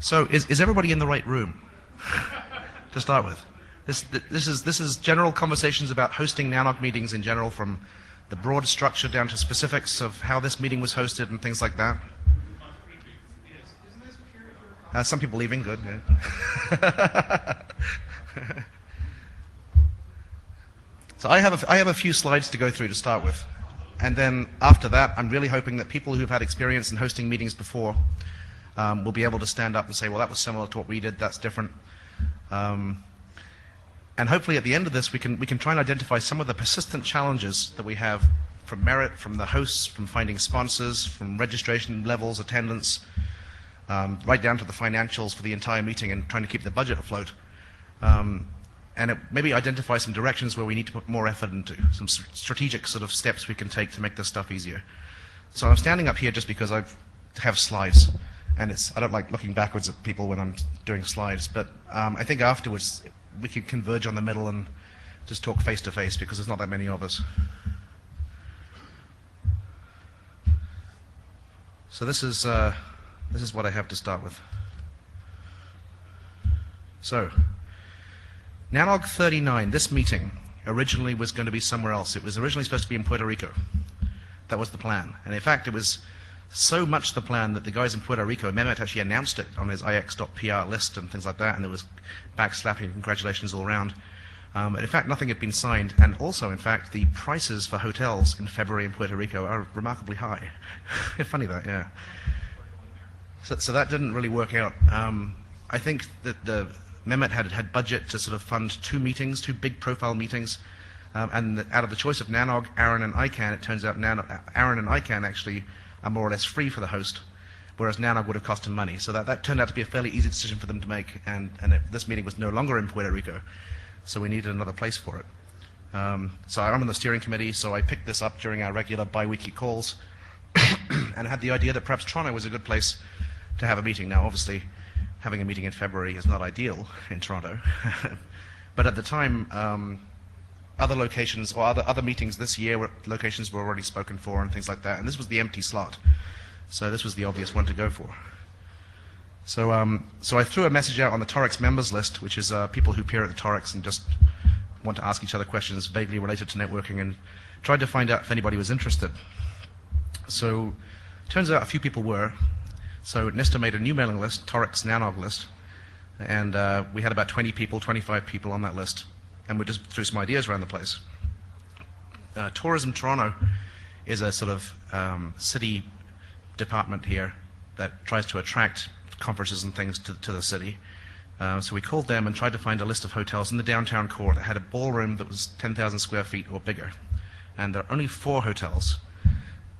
So is everybody in the right room to start with? This is general conversations about hosting NANOG meetings in general, from the broad structure down to specifics of how this meeting was hosted and things like that. Some people leaving, good. Yeah. So I have a few slides to go through to start with, and then after that, I'm really hoping that people who've had experience in hosting meetings before will be able to stand up and say, well, that was similar to what we did, that's different. And hopefully at the end of this, we can try and identify some of the persistent challenges that we have from Merit, from the hosts, from finding sponsors, from registration levels, attendance, right down to the financials for the entire meeting and trying to keep the budget afloat. And maybe identify some directions where we need to put more effort into, some strategic sort of steps we can take to make this stuff easier. So I'm standing up here just because I have slides, and I don't like looking backwards at people when I'm doing slides, but I think afterwards we can converge on the middle and just talk face to face, because there's not that many of us. So this is what I have to start with. So NANOG 39, this meeting originally was going to be somewhere else. It was originally supposed to be in Puerto Rico. That was the plan. And in fact, it was so much the plan that the guys in Puerto Rico, Mehmet actually announced it on his ix.pr list and things like that, and there was backslapping, congratulations all around. But in fact, nothing had been signed. And also, in fact, the prices for hotels in February in Puerto Rico are remarkably high. Funny that, yeah. So that didn't really work out. I think that the Mehmet had budget to sort of fund two big profile meetings, and out of the choice of NANOG, Aaron and ICANN, it turns out Aaron and ICANN actually are more or less free for the host, whereas NANOG would have cost him money. So that turned out to be a fairly easy decision for them to make, and this meeting was no longer in Puerto Rico, so we needed another place for it. So I'm on the steering committee, so I picked this up during our regular bi-weekly calls, and had the idea that perhaps Toronto was a good place to have a meeting. Now, obviously, having a meeting in February is not ideal in Toronto, but at the time, other locations or other meetings this year, locations were already spoken for and things like that, and this was the empty slot, so this was the obvious one to go for. So I threw a message out on the Torex members list, which is people who peer at the Torex and just want to ask each other questions vaguely related to networking, and tried to find out if anybody was interested. So turns out a few people were. So Nista made a new mailing list, Torex NANOG list, and we had about 20 people, 25 people on that list, and we just threw some ideas around the place. Tourism Toronto is a sort of city department here that tries to attract conferences and things to the city. So we called them and tried to find a list of hotels in the downtown core that had a ballroom that was 10,000 square feet or bigger. And there are only 4 hotels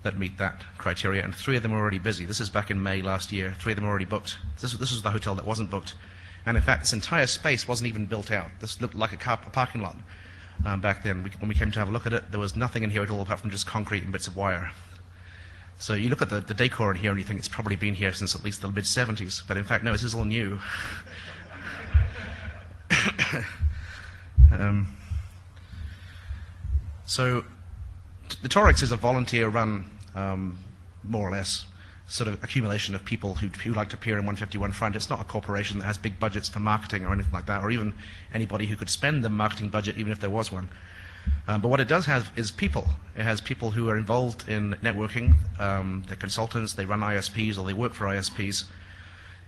that meet that criteria, and 3 of them are already busy. This is back in May last year. 3 of them are already booked. This was the hotel that wasn't booked. And in fact, this entire space wasn't even built out. This looked like a parking lot back then. When we came to have a look at it, there was nothing in here at all apart from just concrete and bits of wire. So you look at the decor in here and you think it's probably been here since at least the mid-70s. But in fact, no, this is all new. So the Torex is a volunteer-run, more or less, sort of accumulation of people who like to appear in 151 Front. It's not a corporation that has big budgets for marketing or anything like that, or even anybody who could spend the marketing budget even if there was one. But what it does have is people. It has people who are involved in networking. They're consultants, they run ISPs, or they work for ISPs.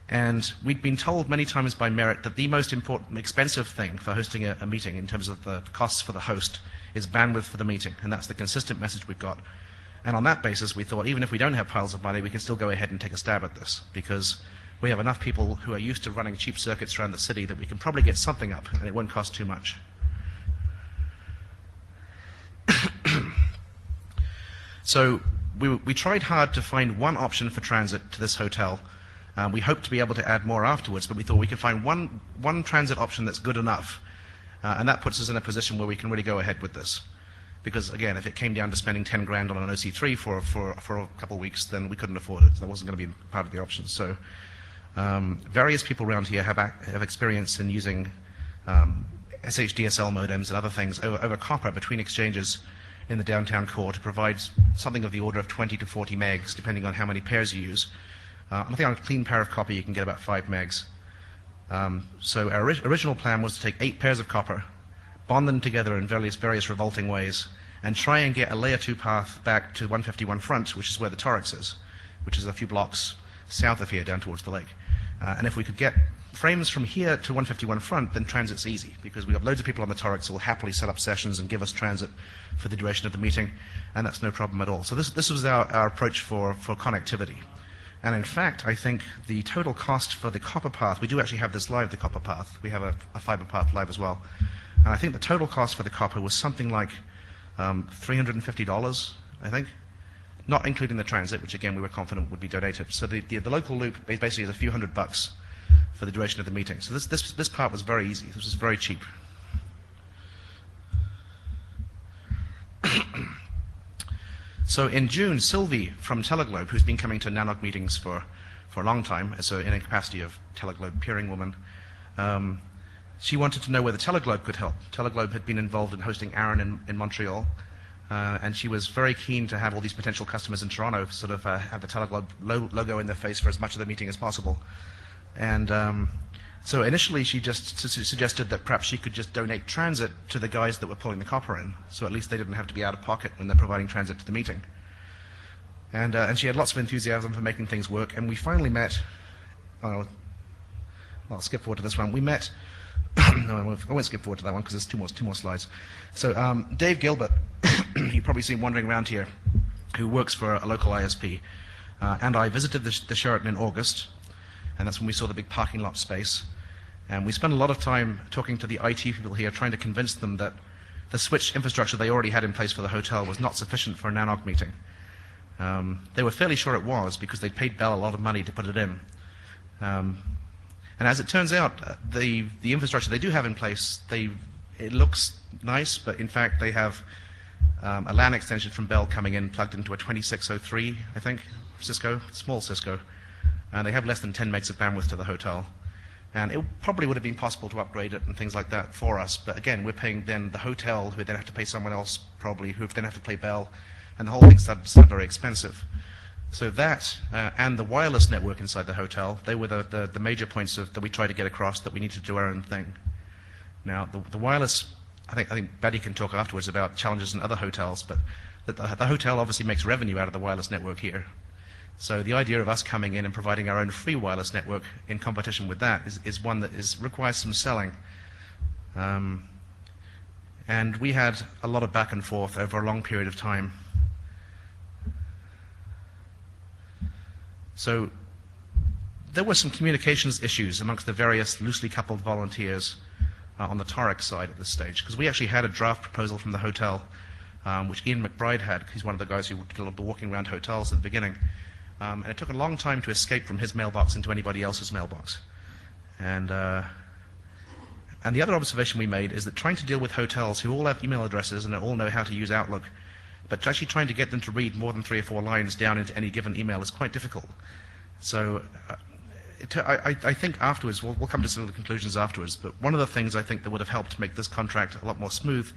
And we've been told many times by Merit that the most important, expensive thing for hosting a meeting in terms of the costs for the host is bandwidth for the meeting, and that's the consistent message we've got. And on that basis, we thought even if we don't have piles of money, we can still go ahead and take a stab at this, because we have enough people who are used to running cheap circuits around the city that we can probably get something up, and it won't cost too much. So we tried hard to find one option for transit to this hotel. We hoped to be able to add more afterwards, but we thought we could find one transit option that's good enough, and that puts us in a position where we can really go ahead with this. Because again, if it came down to spending 10 grand on an OC3 for a couple of weeks, then we couldn't afford it. That wasn't going to be part of the options. So various people around here have experience in using SHDSL modems and other things over copper between exchanges in the downtown core to provide something of the order of 20 to 40 megs, depending on how many pairs you use, I think on a clean pair of copper you can get about 5 megs. So our original plan was to take 8 pairs of copper, bond them together in various revolting ways, and try and get a layer 2 path back to 151 front, which is where the Torex is, which is a few blocks south of here down towards the lake. And if we could get frames from here to 151 front, then transit's easy, because we've got loads of people on the Torex who will happily set up sessions and give us transit for the duration of the meeting, and that's no problem at all. So this was our approach for connectivity. And in fact, I think the total cost for the copper path, we do actually have this live, the copper path. We have a fiber path live as well. And I think the total cost for the copper was something like $350, I think, not including the transit, which again we were confident would be donated. So the local loop basically is a few $100 for the duration of the meeting. So this part was very easy. This was very cheap. So in June, Sylvie from Teleglobe, who's been coming to NANOG meetings for a long time, so in a capacity of Teleglobe peering woman, she wanted to know whether Teleglobe could help. Teleglobe had been involved in hosting Aaron in Montreal, and she was very keen to have all these potential customers in Toronto sort of have the Teleglobe logo in their face for as much of the meeting as possible. And so initially she just suggested that perhaps she could just donate transit to the guys that were pulling the copper in, so at least they didn't have to be out of pocket when they're providing transit to the meeting. And she had lots of enthusiasm for making things work, and we finally met, I'll skip forward to this one. We met, no, I won't skip forward to that one because there's two more slides. So Dave Gilbert, you probably see him wandering around here, who works for a local ISP, and I visited the Sheraton in August, and that's when we saw the big parking lot space. And we spent a lot of time talking to the IT people here, trying to convince them that the switch infrastructure they already had in place for the hotel was not sufficient for a NANOG meeting. They were fairly sure it was, because they'd paid Bell a lot of money to put it in. And as it turns out, the infrastructure they do have in place, it looks nice, but in fact they have a LAN extension from Bell coming in, plugged into a 2603, I think, Cisco, small Cisco. And they have less than 10 megs of bandwidth to the hotel. And it probably would have been possible to upgrade it and things like that for us, but again, we're paying then the hotel, who then have to pay someone else probably, who then have to pay Bell, and the whole thing started very expensive. So that, and the wireless network inside the hotel, they were the major points that we tried to get across, that we need to do our own thing. Now, the wireless, I think Betty can talk afterwards about challenges in other hotels, but the hotel obviously makes revenue out of the wireless network here. So the idea of us coming in and providing our own free wireless network in competition with that is one that requires some selling. And we had a lot of back and forth over a long period of time. So there were some communications issues amongst the various loosely coupled volunteers on the Torex side at this stage, because we actually had a draft proposal from the hotel, which Ian McBride had. He's one of the guys who did walking around hotels at the beginning. And it took a long time to escape from his mailbox into anybody else's mailbox. And the other observation we made is that trying to deal with hotels who all have email addresses and all know how to use Outlook, but actually trying to get them to read more than 3 or 4 lines down into any given email is quite difficult. So I think afterwards, we'll come to some of the conclusions afterwards, but one of the things I think that would have helped make this contract a lot more smooth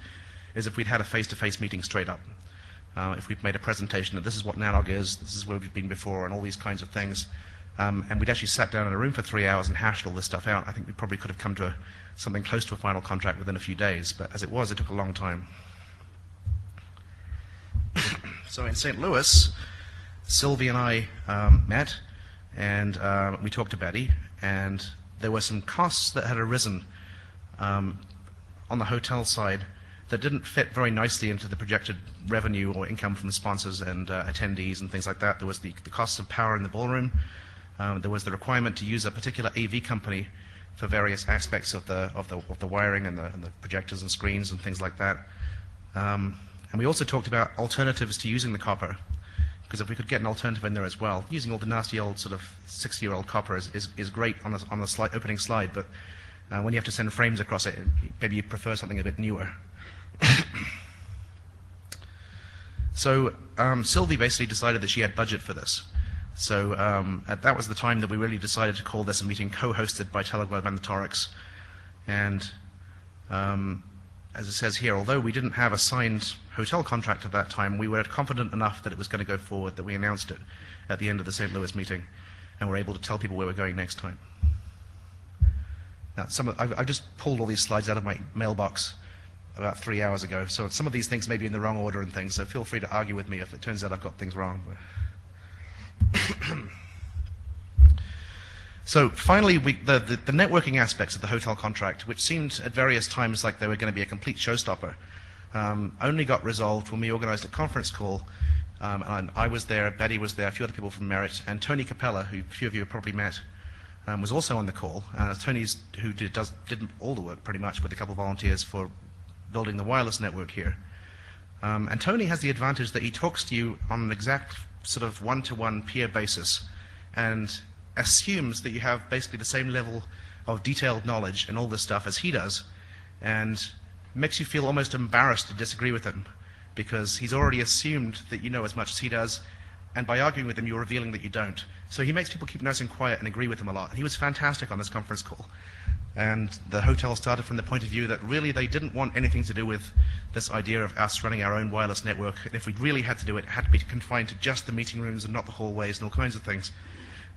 is if we'd had a face-to-face meeting straight up. If we'd made a presentation that this is what NANOG is, this is where we've been before, and all these kinds of things, and we'd actually sat down in a room for 3 hours and hashed all this stuff out, I think we probably could have come to something close to a final contract within a few days, but as it was, it took a long time. So in St. Louis, Sylvie and I met, and we talked to Betty, and there were some costs that had arisen on the hotel side that didn't fit very nicely into the projected revenue or income from the sponsors and attendees and things like that. There was the cost of power in the ballroom. There was the requirement to use a particular AV company for various aspects of the wiring and the projectors and screens and things like that. And we also talked about alternatives to using the copper, because if we could get an alternative in there as well, using all the nasty old sort of 60-year-old copper is great on the opening slide, but when you have to send frames across it, maybe you prefer something a bit newer. So Sylvie basically decided that she had budget for this. So that was the time that we really decided to call this a meeting co-hosted by Teleglobe and the Torex. And as it says here, although we didn't have a signed hotel contract at that time, we were confident enough that it was going to go forward that we announced it at the end of the St. Louis meeting. and we're able to tell people where we're going next time. Now, I've just pulled all these slides out of my mailbox about 3 hours ago, so some of these things may be in the wrong order and things, so feel free to argue with me if it turns out I've got things wrong. So finally, the networking aspects of the hotel contract, which seemed at various times like they were going to be a complete showstopper, only got resolved when we organized a conference call. And I was there, Betty was there, a few other people from Merit, and Tony Capella, who a few of you have probably met, was also on the call. Tony's who did all the work pretty much with a couple of volunteers for building the wireless network here. And Tony has the advantage that he talks to you on an exact sort of one-to-one peer basis and assumes that you have basically the same level of detailed knowledge and all this stuff as he does, and makes you feel almost embarrassed to disagree with him because he's already assumed that you know as much as he does, and by arguing with him you're revealing that you don't. So he makes people keep nice and quiet and agree with him a lot. And he was fantastic on this conference call. And the hotel started from the point of view that really they didn't want anything to do with this idea of us running our own wireless network. And if we really had to do it, it had to be confined to just the meeting rooms and not the hallways and all kinds of things.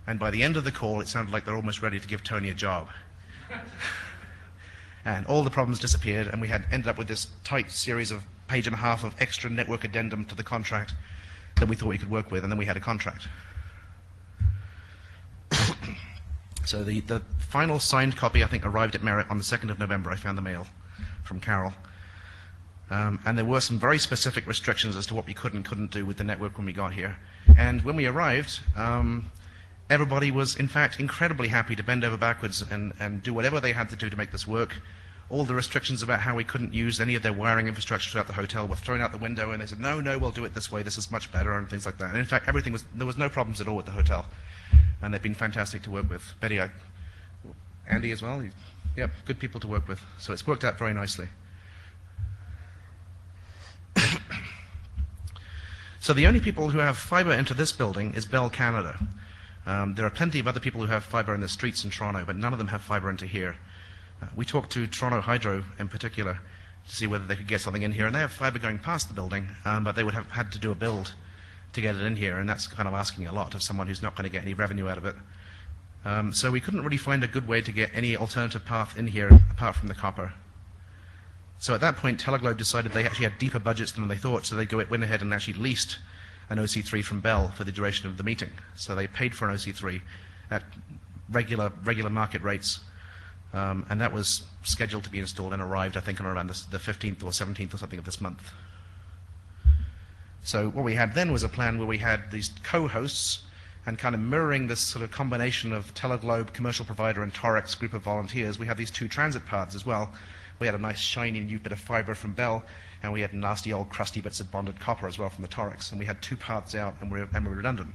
And by the end of the call, it sounded like they're almost ready to give Tony a job. And all the problems disappeared, and we had ended up with this tight series of page and a half of extra network addendum to the contract that we thought we could work with, and then we had a contract. So the final signed copy, I think, arrived at Merit on the 2nd of November. I found the mail from Carol. And there were some very specific restrictions as to what we could and couldn't do with the network when we got here. And when we arrived, everybody was, in fact, incredibly happy to bend over backwards and do whatever they had to do to make this work. All the restrictions about how we couldn't use any of their wiring infrastructure throughout the hotel were thrown out the window, and they said, no, we'll do it this way, this is much better, and things like that. And in fact, there was no problems at all with the hotel. And they've been fantastic to work with. Betty, Andy as well, yeah, good people to work with. So it's worked out very nicely. So the only people who have fiber into this building is Bell Canada. There are plenty of other people who have fiber in the streets in Toronto, but none of them have fiber into here. We talked to Toronto Hydro in particular to see whether they could get something in here, and they have fiber going past the building, but they would have had to do a build to get it in here, and that's kind of asking a lot of someone who's not going to get any revenue out of it. So we couldn't really find a good way to get any alternative path in here apart from the copper. So at that point, Teleglobe decided they actually had deeper budgets than they thought, so they went ahead and actually leased an OC3 from Bell for the duration of the meeting. So they paid for an OC3 at regular market rates, and that was scheduled to be installed and arrived, I think, on around the 15th or 17th or something of this month. So what we had then was a plan where we had these co-hosts, and kind of mirroring this sort of combination of Teleglobe, commercial provider, and Torex group of volunteers, we had these two transit paths as well. We had a nice shiny new bit of fiber from Bell, and we had nasty old crusty bits of bonded copper as well from the Torex, and we had two paths out, and we're redundant.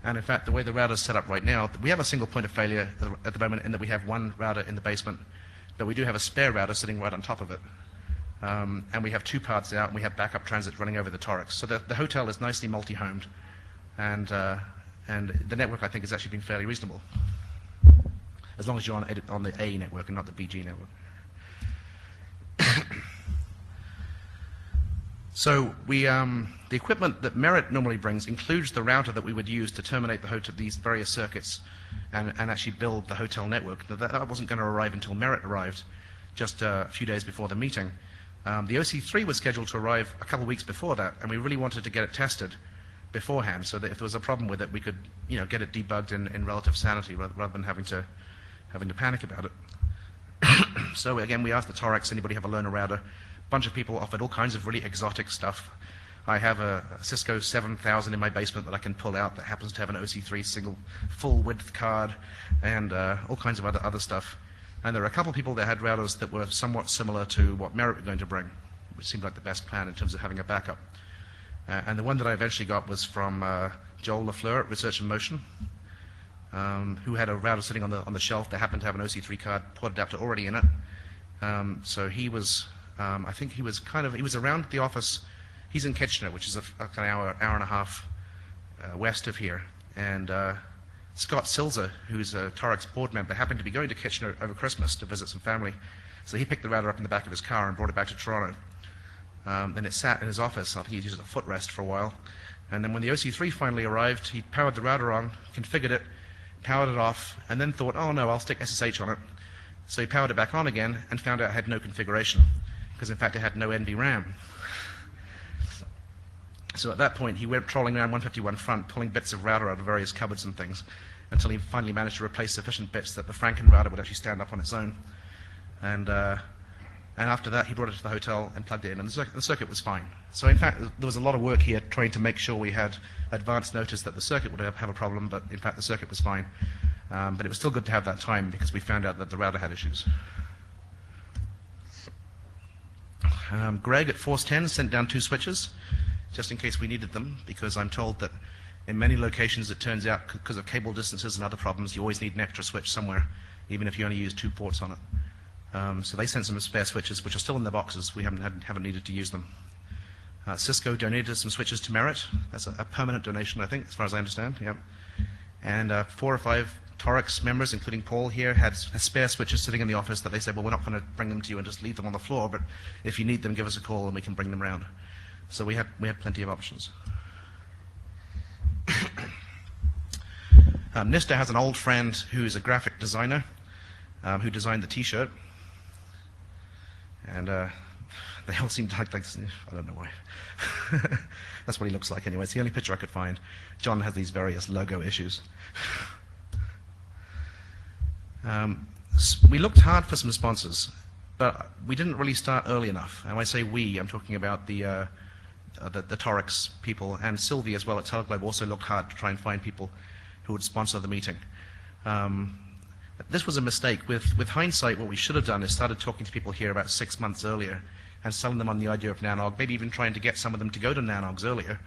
And in fact, the way the router's set up right now, we have a single point of failure at the moment in that we have one router in the basement, but we do have a spare router sitting right on top of it. And we have two paths out, and we have backup transit running over the Torex. So the hotel is nicely multi-homed, and the network, I think, has actually been fairly reasonable, as long as you're on the A network and not the BG network. So the equipment that Merit normally brings includes the router that we would use to terminate these various circuits and actually build the hotel network. That wasn't going to arrive until Merit arrived, just a few days before the meeting. The OC3 was scheduled to arrive a couple of weeks before that, and we really wanted to get it tested beforehand so that if there was a problem with it, we could get it debugged in relative sanity rather than having to panic about it. So again, we asked the Torex, anybody have a loaner router? A bunch of people offered all kinds of really exotic stuff. I have a Cisco 7000 in my basement that I can pull out that happens to have an OC3 single full width card and all kinds of other stuff. And there are a couple of people that had routers that were somewhat similar to what Merit were going to bring, which seemed like the best plan in terms of having a backup. And the one that I eventually got was from Joel Lafleur at Research in Motion, who had a router sitting on the shelf that happened to have an OC3 card port adapter already in it. So he was, I think he was around the office. He's in Kitchener, which is an hour and a half west of here. And Scott Silza, who's a Torex board member, happened to be going to Kitchener over Christmas to visit some family. So he picked the router up in the back of his car and brought it back to Toronto. Then it sat in his office. I think he used it as a footrest for a while. And then when the OC3 finally arrived, he powered the router on, configured it, powered it off, and then thought, oh no, I'll stick SSH on it. So he powered it back on again and found out it had no configuration, because in fact it had no NVRAM. So at that point, he went trolling around 151 front, pulling bits of router out of various cupboards and things, until he finally managed to replace sufficient bits that the Franken router would actually stand up on its own. And after that, he brought it to the hotel and plugged it in, and the circuit was fine. So in fact, there was a lot of work here trying to make sure we had advance notice that the circuit would have a problem, but in fact the circuit was fine. But it was still good to have that time, because we found out that the router had issues. Greg at Force 10 sent down 2 switches, just in case we needed them, because I'm told that in many locations it turns out, because of cable distances and other problems, you always need an extra switch somewhere, even if you only use 2 ports on it. So they sent some spare switches, which are still in the boxes. We haven't needed to use them. Cisco donated some switches to Merit. That's a permanent donation, I think, as far as I understand. Yep. And 4 or 5 Torx members, including Paul here, had spare switches sitting in the office that they said, well, we're not going to bring them to you and just leave them on the floor, but if you need them, give us a call and we can bring them around. So we had plenty of options. Nista has an old friend who's a graphic designer who designed the T-shirt. And they all seem to like I don't know why. That's what he looks like anyway. It's the only picture I could find. John has these various logo issues. We looked hard for some sponsors, but we didn't really start early enough. And when I say we, I'm talking about the Torx people, and Sylvie as well at Teleglobe also looked hard to try and find people who would sponsor the meeting. This was a mistake. With hindsight, what we should have done is started talking to people here about 6 months earlier and selling them on the idea of NANOG, maybe even trying to get some of them to go to NANOGs earlier.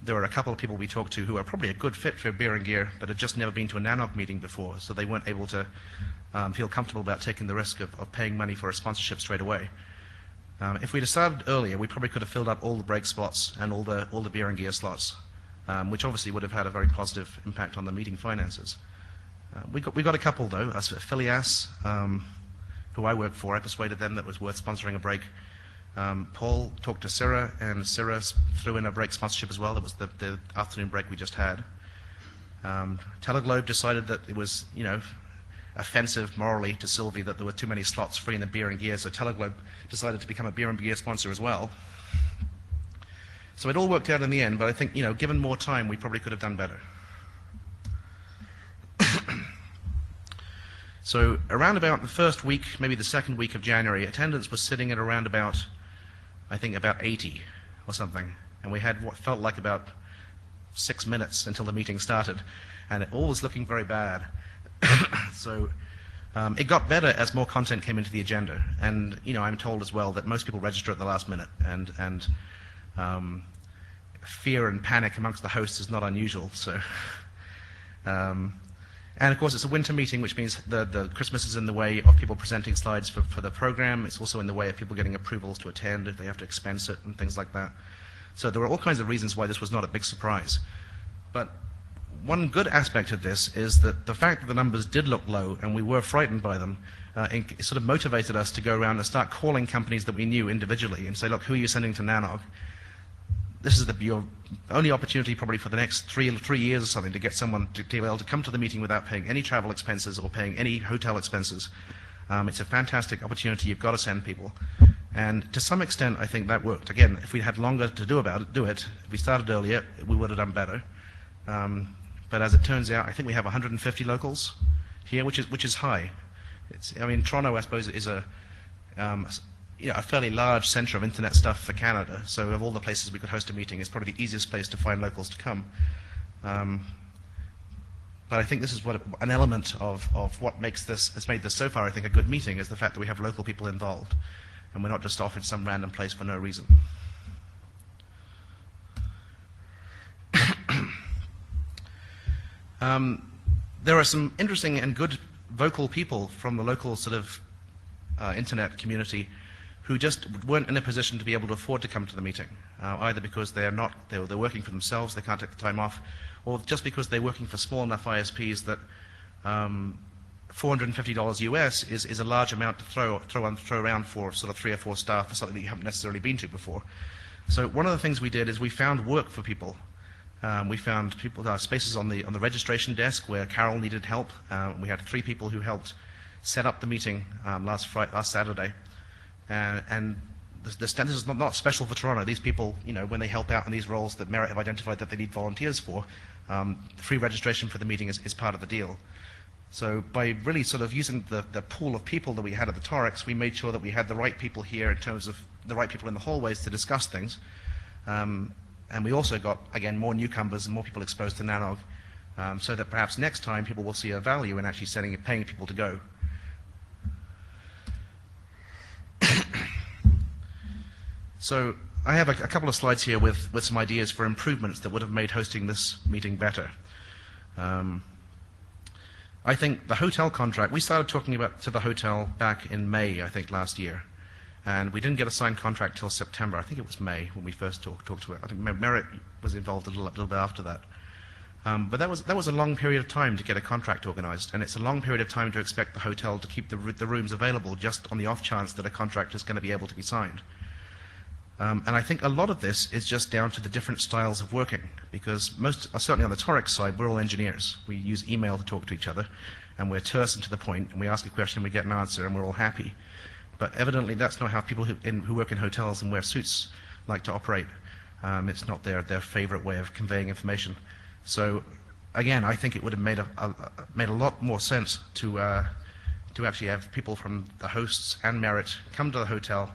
There were a couple of people we talked to who are probably a good fit for beer and gear, but had just never been to a NANOG meeting before, so they weren't able to feel comfortable about taking the risk of paying money for a sponsorship straight away. If we'd have started earlier, we probably could have filled up all the break spots and all the beer and gear slots, which obviously would have had a very positive impact on the meeting finances. We got a couple though. Phileas, who I work for, I persuaded them that it was worth sponsoring a break. Paul talked to Sarah, and Sarah threw in a break sponsorship as well. That was the afternoon break we just had. Teleglobe decided that it was, offensive morally to Sylvie that there were too many slots free in the beer and gear, so Teleglobe decided to become a beer and gear sponsor as well. So it all worked out in the end, but I think, given more time, we probably could have done better. So around about the first week, maybe the second week of January, attendance was sitting at around about, I think, about 80 or something. And we had what felt like about 6 minutes until the meeting started. And it all was looking very bad. So it got better as more content came into the agenda. And, I'm told as well that most people register at the last minute. And fear and panic amongst the hosts is not unusual. So. And of course, it's a winter meeting, which means the Christmas is in the way of people presenting slides for the program. It's also in the way of people getting approvals to attend if they have to expense it and things like that. So there were all kinds of reasons why this was not a big surprise. But one good aspect of this is that the fact that the numbers did look low and we were frightened by them, it sort of motivated us to go around and start calling companies that we knew individually and say, look, who are you sending to NANOG? This is your only opportunity probably for the next three years or something to get someone to be able to come to the meeting without paying any travel expenses or paying any hotel expenses. It's a fantastic opportunity. You've got to send people. And to some extent, I think that worked. Again, if we had longer to do it. If we started earlier, we would have done better. But as it turns out, I think we have 150 locals here, which is high. Toronto, I suppose, is a fairly large center of internet stuff for Canada. So of all the places we could host a meeting, it's probably the easiest place to find locals to come. But I think this is an element of what has made this so far, I think, a good meeting, is the fact that we have local people involved, and we're not just off in some random place for no reason. There are some interesting and good vocal people from the local sort of internet community who just weren't in a position to be able to afford to come to the meeting, either because they're working for themselves, they can't take the time off, or just because they're working for small enough ISPs that $450 US is a large amount to throw around for sort of 3 or 4 staff for something that you haven't necessarily been to before. So one of the things we did is we found work for people. We found spaces on the registration desk where Carol needed help. We had 3 people who helped set up the meeting last Saturday. And this is not special for Toronto. These people, when they help out in these roles that Merit have identified that they need volunteers for, free registration for the meeting is part of the deal. So by really sort of using the pool of people that we had at the Torex, we made sure that we had the right people here in terms of the right people in the hallways to discuss things. And we also got, again, more newcomers and more people exposed to NANOG, so that perhaps next time people will see a value in actually paying people to go. So I have a couple of slides here with some ideas for improvements that would have made hosting this meeting better. I think the hotel contract, we started talking about to the hotel back in May, I think, last year. And we didn't get a signed contract till September. I think it was May when we first talked to it. I think Merit was involved a little bit after that. But that was a long period of time to get a contract organized, and it's a long period of time to expect the hotel to keep the rooms available just on the off chance that a contract is going to be able to be signed. And I think a lot of this is just down to the different styles of working, because certainly on the Torex side, we're all engineers. We use email to talk to each other, and we're terse and to the point, and we ask a question, we get an answer, and we're all happy. But evidently that's not how people who work in hotels and wear suits like to operate. It's not their favorite way of conveying information. So again, I think it would have made a lot more sense to actually have people from the hosts and Merit come to the hotel.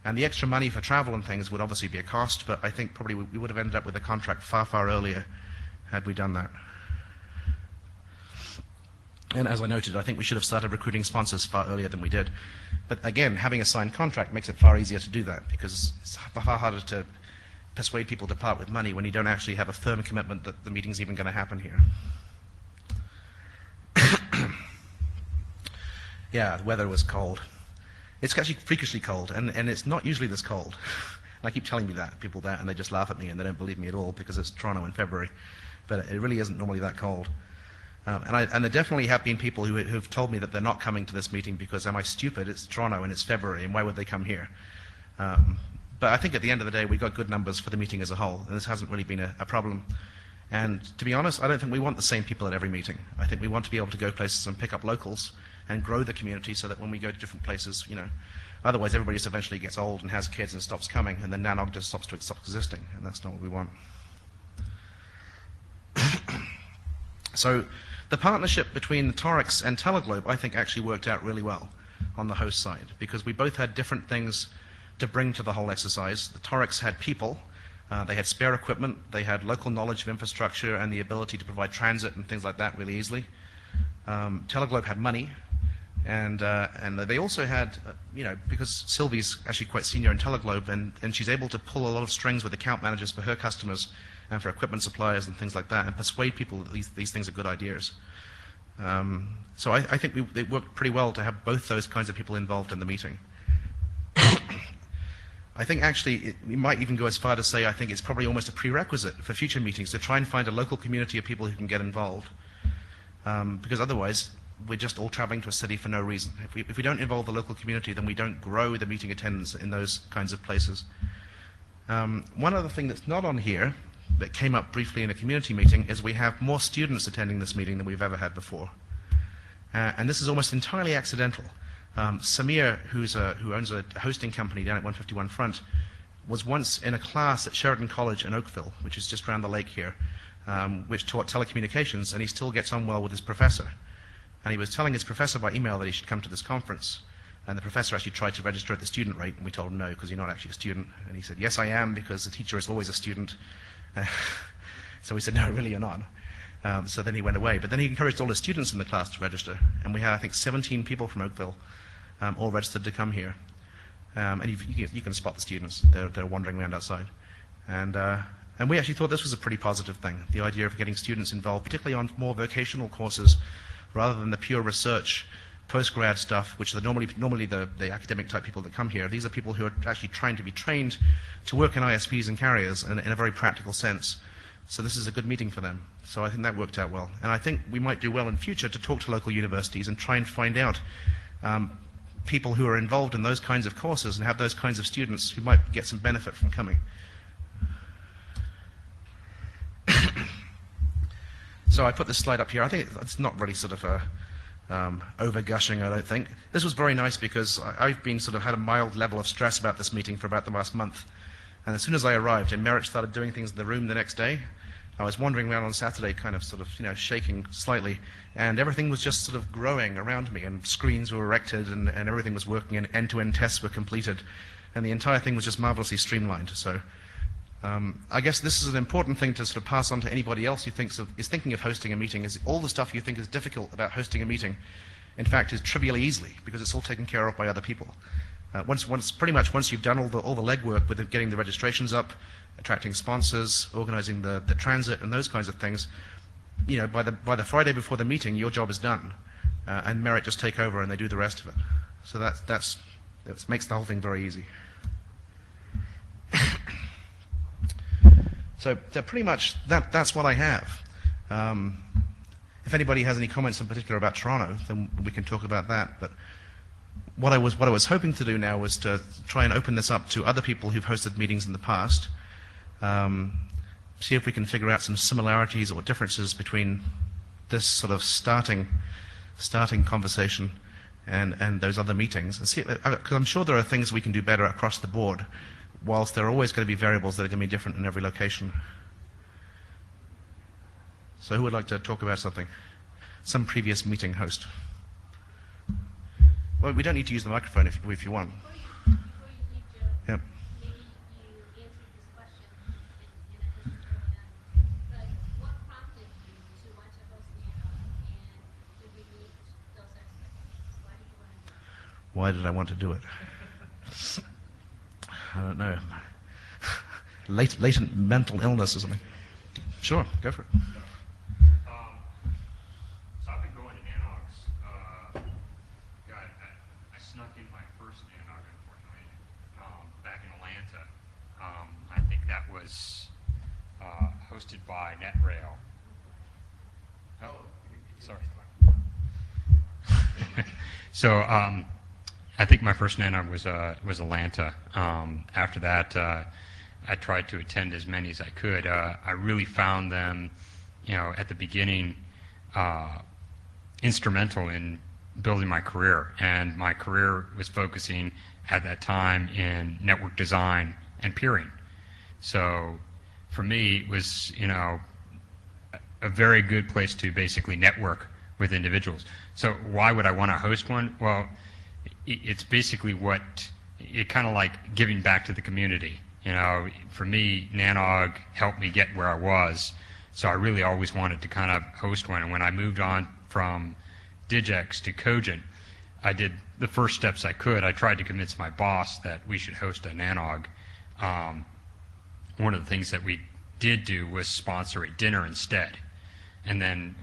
And the extra money for travel and things would obviously be a cost, but I think probably we would have ended up with a contract far, far earlier had we done that. And as I noted, I think we should have started recruiting sponsors far earlier than we did. But again, having a signed contract makes it far easier to do that, because it's far harder to persuade people to part with money when you don't actually have a firm commitment that the meeting's even going to happen here. Yeah, the weather was cold. It's actually freakishly cold, and it's not usually this cold. And I keep telling people that, and they just laugh at me, and they don't believe me at all, because it's Toronto in February. But it really isn't normally that cold. And there definitely have been people who've told me that they're not coming to this meeting because, am I stupid? It's Toronto and it's February, and why would they come here? But I think at the end of the day, we got good numbers for the meeting as a whole, and this hasn't really been a problem. And to be honest, I don't think we want the same people at every meeting. I think we want to be able to go places and pick up locals and grow the community so that when we go to different places, otherwise everybody just eventually gets old and has kids and stops coming, and then NANOG just stops existing, and that's not what we want. So the partnership between the Torex and Teleglobe, I think, actually worked out really well on the host side, because we both had different things to bring to the whole exercise. The Torex had people, they had spare equipment, they had local knowledge of infrastructure and the ability to provide transit and things like that really easily. Teleglobe had money, and they also had, because Sylvie's actually quite senior in Teleglobe, and she's able to pull a lot of strings with account managers for her customers and for equipment suppliers and things like that, and persuade people that these things are good ideas. So I think it worked pretty well to have both those kinds of people involved in the meeting. I think actually we might even go as far to say I think it's probably almost a prerequisite for future meetings to try and find a local community of people who can get involved. Because otherwise we're just all traveling to a city for no reason. If we don't involve the local community, then we don't grow the meeting attendance in those kinds of places. One other thing that's not on here that came up briefly in a community meeting is we have more students attending this meeting than we've ever had before. And this is almost entirely accidental. Samir, who owns a hosting company down at 151 Front, was once in a class at Sheridan College in Oakville, which is just around the lake here, which taught telecommunications, and he still gets on well with his professor. And he was telling his professor by email that he should come to this conference. And the professor actually tried to register at the student rate, and we told him no, because you're not actually a student. And he said, yes, I am, because the teacher is always a student. So we said, no, really you're not. So then he went away. But then he encouraged all the students in the class to register. And we had, I think, 17 people from Oakville all registered to come here. And you can spot the students. They're wandering around outside. And we actually thought this was a pretty positive thing, the idea of getting students involved, particularly on more vocational courses, rather than the pure research post-grad stuff, which are normally the academic type people that come here. These are people who are actually trying to be trained to work in ISPs and carriers in a very practical sense. So this is a good meeting for them. So I think that worked out well. And I think we might do well in future to talk to local universities and try and find out people who are involved in those kinds of courses and have those kinds of students who might get some benefit from coming. So I put this slide up here. I think it's not really sort of a over gushing, I don't think. This was very nice because I've been sort of had a mild level of stress about this meeting for about the last month. And as soon as I arrived and Merritt started doing things in the room the next day, I was wandering around on Saturday kind of sort of, shaking slightly, and everything was just sort of growing around me, and screens were erected and everything was working, and end-to-end tests were completed, and the entire thing was just marvelously streamlined. So I guess this is an important thing to sort of pass on to anybody else who is thinking of hosting a meeting, is all the stuff you think is difficult about hosting a meeting, in fact, is trivially easily, because it's all taken care of by other people. Pretty much once you've done all the legwork with getting the registrations up, attracting sponsors, organizing the transit and those kinds of things, by the Friday before the meeting, your job is done, and Merritt just take over and they do the rest of it. So that makes the whole thing very easy. So pretty much that's what I have. If anybody has any comments in particular about Toronto, then we can talk about that. But what I was hoping to do now was to try and open this up to other people who've hosted meetings in the past. See if we can figure out some similarities or differences between this sort of starting conversation and those other meetings, and see, because I'm sure there are things we can do better across the board, whilst there are always going to be variables that are going to be different in every location. So who would like to talk about something? Some previous meeting host. Well, we don't need to use the microphone if you want. Before you leave, Joe, Yep. maybe you answered this question in a different way, but what prompted you to want to host NANOG, and did we meet those expectations? Why did you want to do it? Why did I want to do it? I don't know. Latent mental illness or something. Sure, go for it. So I've been going to NANOGs. I snuck in my first NANOG, unfortunately, back in Atlanta. I think that was hosted by NetRail. Oh, sorry. So I think my first NANOG was Atlanta. After that, I tried to attend as many as I could. I really found them, at the beginning, instrumental in building my career. And my career was focusing at that time in network design and peering. So for me, it was, a very good place to basically network with individuals. So why would I want to host one? Well, it's basically kind of like giving back to the community. For me, NANOG helped me get where I was, so I really always wanted to kind of host one. And when I moved on from Digex to Cogent, I did the first steps I could. I tried to convince my boss that we should host a NANOG. One of the things that we did do was sponsor a dinner instead, and then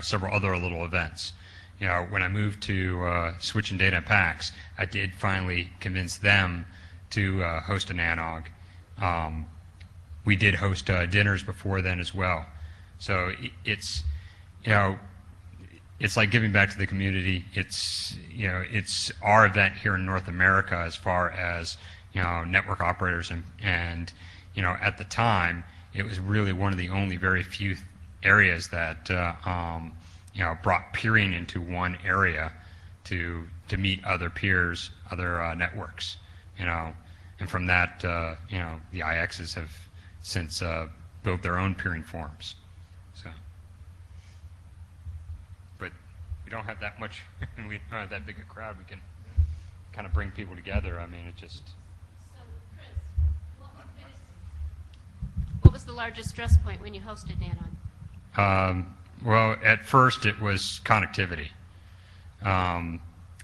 several other little events. When I moved to Switch and Data PAX, I did finally convince them to host a NANOG. We did host dinners before then as well. So it's like giving back to the community. It's our event here in North America as far as network operators, and at the time it was really one of the only very few areas that brought peering into one area to meet other peers, other networks, and from that, the IXs have since built their own peering forums. So, but we don't have that much, we don't have that big a crowd. We can kind of bring people together. I mean, it just. So, Chris, what was the largest stress point when you hosted NANOG? Well, at first it was connectivity.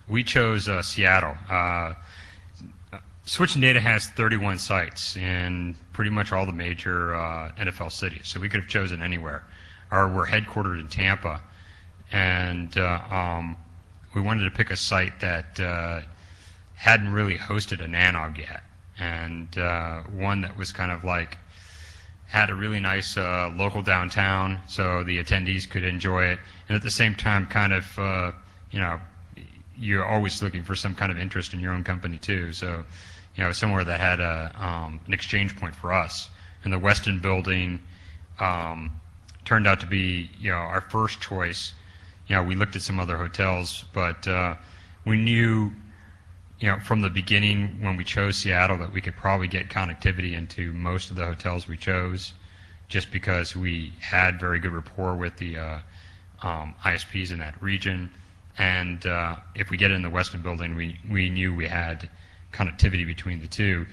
We chose Seattle. Switch and Data has 31 sites in pretty much all the major NFL cities, so we could have chosen anywhere. We're headquartered in Tampa, and we wanted to pick a site that hadn't really hosted a NANOG yet, and one that was kind of like had a really nice local downtown, so the attendees could enjoy it, and at the same time, kind of, you're always looking for some kind of interest in your own company too. So, somewhere that had an exchange point for us. And the Weston building turned out to be, our first choice. We looked at some other hotels, but we knew, from the beginning when we chose Seattle that we could probably get connectivity into most of the hotels we chose, just because we had very good rapport with the ISPs in that region. And if we get in the Westin building, we knew we had connectivity between the two.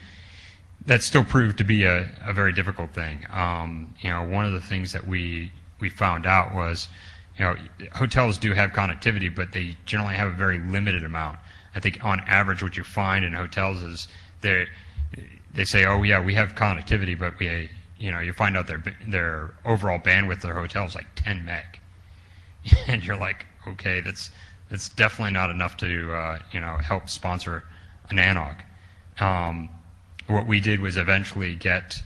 That still proved to be a very difficult thing. One of the things that we found out was, hotels do have connectivity, but they generally have a very limited amount. I think on average what you find in hotels is they say, oh yeah, we have connectivity, but you find out their overall bandwidth of their hotel is like 10 meg. And you're like, okay, that's definitely not enough to help sponsor a NANOG. What we did was eventually get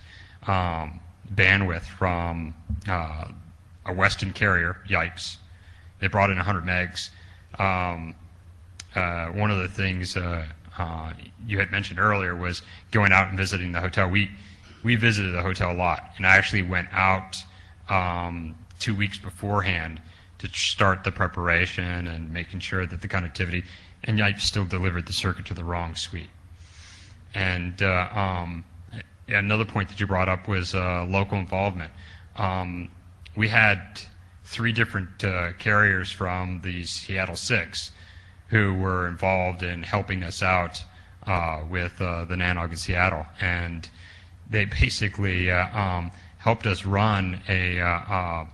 bandwidth from a Westin carrier, Yipes. They brought in 100 megs. One of the things you had mentioned earlier was going out and visiting the hotel. We visited the hotel a lot, and I actually went out 2 weeks beforehand to start the preparation and making sure that the connectivity, and Yipes still delivered the circuit to the wrong suite. And another point that you brought up was local involvement. We had 3 different carriers from the Seattle 6 who were involved in helping us out with the NANOG in Seattle, and they basically helped us run a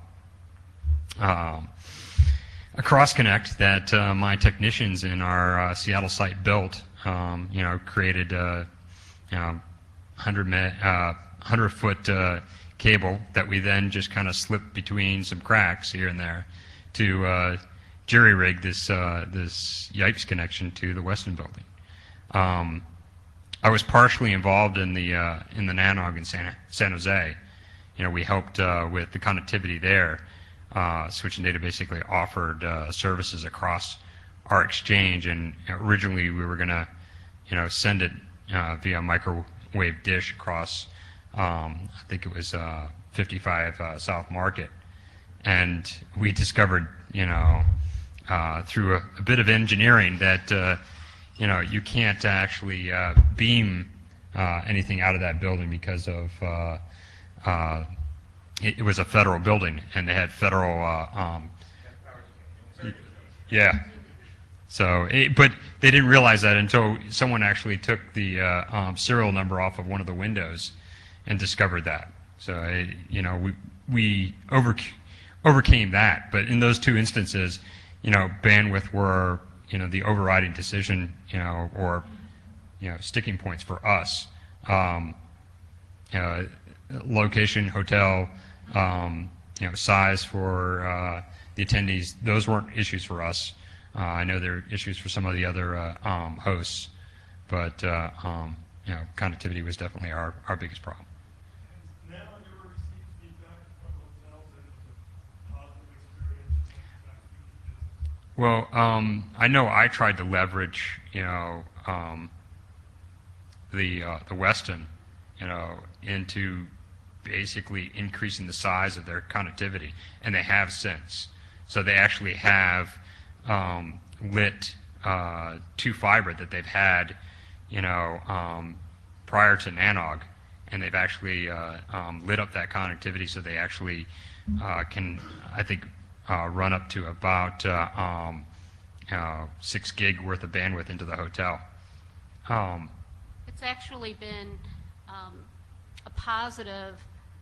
cross connect that my technicians in our Seattle site built. Created 100-foot cable that we then just kind of slipped between some cracks here and there to jerry rig this Yipes connection to the Westin building. I was partially involved in the NANOG in San Jose. We helped with the connectivity there. Switch and Data basically offered services across our exchange, and originally we were going to send it via microwave dish across I think it was 55 South Market, and we discovered through a bit of engineering that you can't actually beam anything out of that building because of it was a federal building, and they had federal yeah. So, but they didn't realize that until someone actually took the serial number off of one of the windows and discovered that. So, we overcame that. But in those 2 instances, bandwidth were, the overriding decision, or, sticking points for us. Location, hotel, size for the attendees, those weren't issues for us. I know there are issues for some of the other hosts, but connectivity was definitely our biggest problem. Now you ever received feedback from hotels and a positive experience? Well, I know I tried to leverage, the Westin, into basically increasing the size of their connectivity, and they have since. So they actually have lit 2 fiber that they've had, prior to NANOG, and they've actually lit up that connectivity, so they actually can, I think, run up to about 6 gig worth of bandwidth into the hotel. It's actually been a positive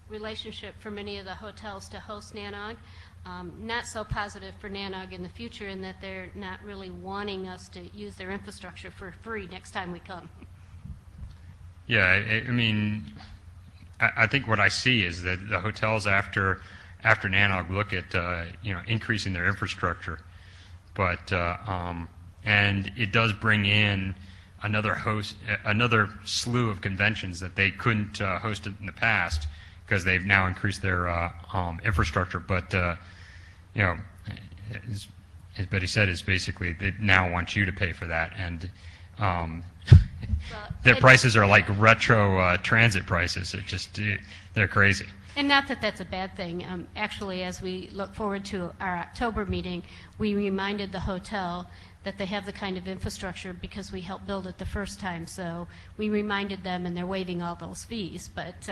relationship for many of the hotels to host NANOG. Not so positive for NANOG in the future, in that they're not really wanting us to use their infrastructure for free next time we come. Yeah, I mean, I think what I see is that the hotels after NANOG look at increasing their infrastructure, but and it does bring in another slew of conventions that they couldn't host in the past, because they've now increased their infrastructure. But as Betty said, is basically they now want you to pay for that, and their prices are like retro transit prices. They're crazy. And not that that's a bad thing. Actually, as we look forward to our October meeting, we reminded the hotel that they have the kind of infrastructure because we helped build it the first time. So we reminded them, and they're waiving all those fees. But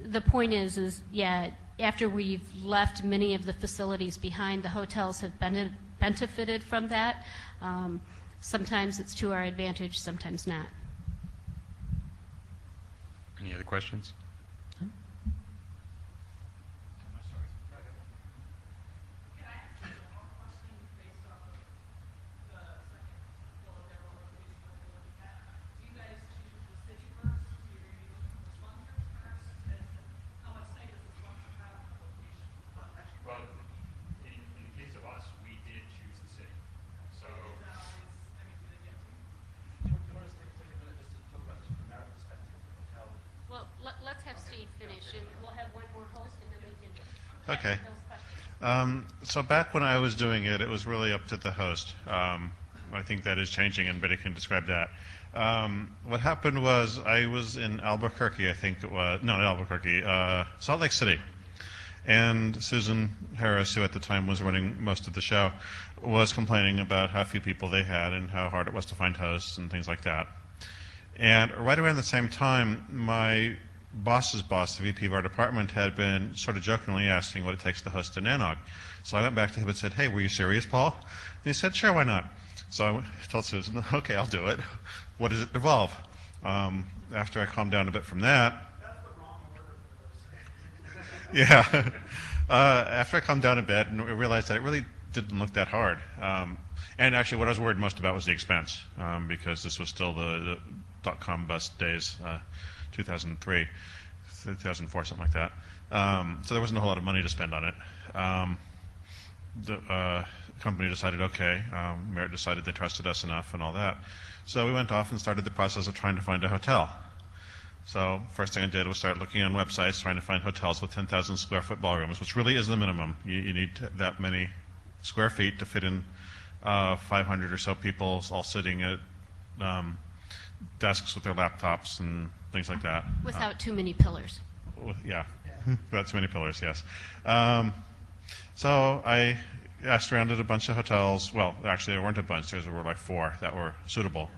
the point is, yeah, after we've left many of the facilities behind, the hotels have benefited from that. Sometimes it's to our advantage, sometimes not. Any other questions? Well, in the case of us, we did choose the city. So, Well, let's have Steve finish, and we'll have one more host, and then we can Okay. answer those questions. So back when I was doing it, it was really up to the host. I think that is changing, and Betty can describe that. What happened was I was in Albuquerque, I think it was, no, not Albuquerque, Salt Lake City. And Susan Harris, who at the time was running most of the show, was complaining about how few people they had and how hard it was to find hosts and things like that. And right around the same time, my boss's boss, the VP of our department, had been sort of jokingly asking what it takes to host a NANOG. So I went back to him and said, "Hey, were you serious, Paul?" And he said, "Sure, why not?" So I told Susan, "Okay, I'll do it. What does it involve?" After I calmed down a bit from that, yeah. After I calmed down a bit and realized that it really didn't look that hard. And actually, what I was worried most about was the expense, because this was still the dot-com bust days, 2003, 2004, something like that. So there wasn't a whole lot of money to spend on it. The company decided, okay, Merit decided they trusted us enough and all that. So we went off and started the process of trying to find a hotel. So first thing I did was start looking on websites, trying to find hotels with 10,000 square foot ballrooms, which really is the minimum. You need that many square feet to fit in 500 or so people all sitting at desks with their laptops and things like that. Without too many pillars. Yeah, without too many pillars, yes. So I asked around at a bunch of hotels. Well, actually, there weren't a bunch. There were like 4 that were suitable.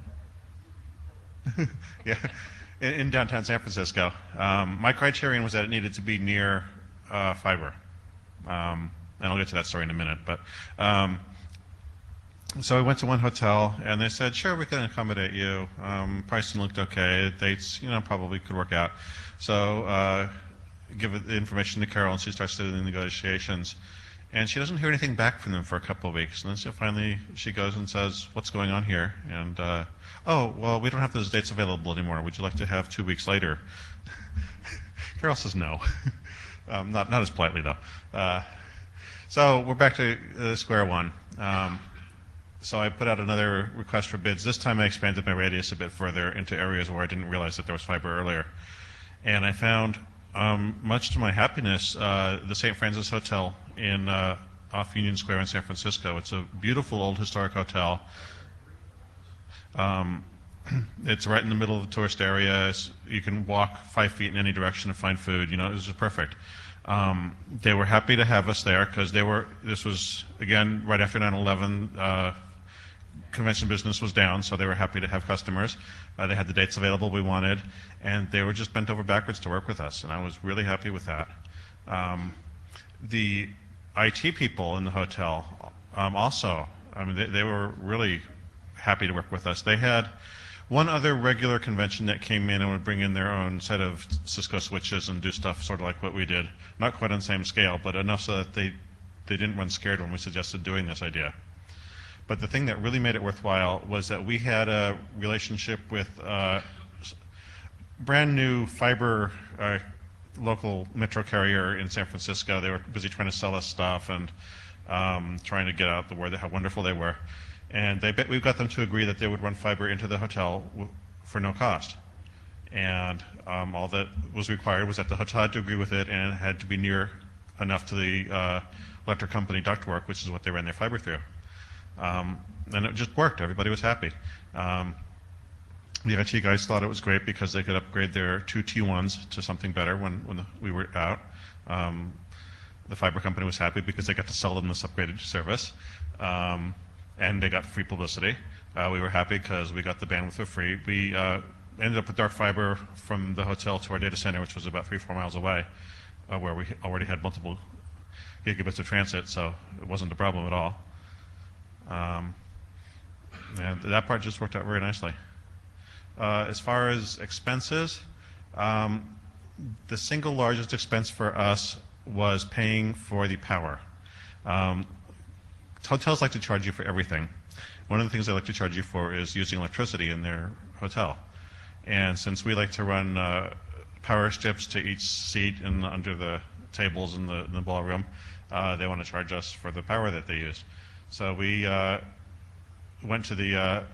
Yeah, in downtown San Francisco. My criterion was that it needed to be near fiber. And I'll get to that story in a minute. But so I went to one hotel, and they said, "Sure, we can accommodate you. Pricing looked okay. Dates, probably could work out." So give the information to Carol, and she starts doing the negotiations. And she doesn't hear anything back from them for a couple of weeks. And then finally she goes and says, "What's going on here?" And, "Oh, well, we don't have those dates available anymore. Would you like to have 2 weeks later?" Carol says no. Not as politely, though. So we're back to square one. So I put out another request for bids. This time I expanded my radius a bit further into areas where I didn't realize that there was fiber earlier. And I found, much to my happiness, the St. Francis Hotel off Union Square in San Francisco. It's a beautiful old historic hotel. It's right in the middle of the tourist area. You can walk 5 feet in any direction and find food. It was just perfect. They were happy to have us there because this was, again, right after 9/11. Convention business was down, so they were happy to have customers. They had the dates available we wanted, and they were just bent over backwards to work with us, and I was really happy with that. The IT people in the hotel also, they were really happy to work with us. They had one other regular convention that came in and would bring in their own set of Cisco switches and do stuff sort of like what we did. Not quite on the same scale, but enough so that they didn't run scared when we suggested doing this idea. But the thing that really made it worthwhile was that we had a relationship with brand new fiber local metro carrier in San Francisco. They were busy trying to sell us stuff and trying to get out the word how wonderful they were. And we got them to agree that they would run fiber into the hotel for no cost. And all that was required was that the hotel had to agree with it, and it had to be near enough to the electric company ductwork, which is what they ran their fiber through. And it just worked. Everybody was happy. The IT guys thought it was great because they could upgrade their two T1s to something better when we were out. The fiber company was happy because they got to sell them this upgraded service, and they got free publicity. We were happy because we got the bandwidth for free. We ended up with dark fiber from the hotel to our data center, which was about 3-4 miles away, where we already had multiple gigabits of transit, so it wasn't a problem at all. And that part just worked out very nicely. As far as expenses, the single largest expense for us was paying for the power. Hotels like to charge you for everything. One of the things they like to charge you for is using electricity in their hotel. And since we like to run power strips to each seat and under the tables in the ballroom, they want to charge us for the power that they use. So we went to the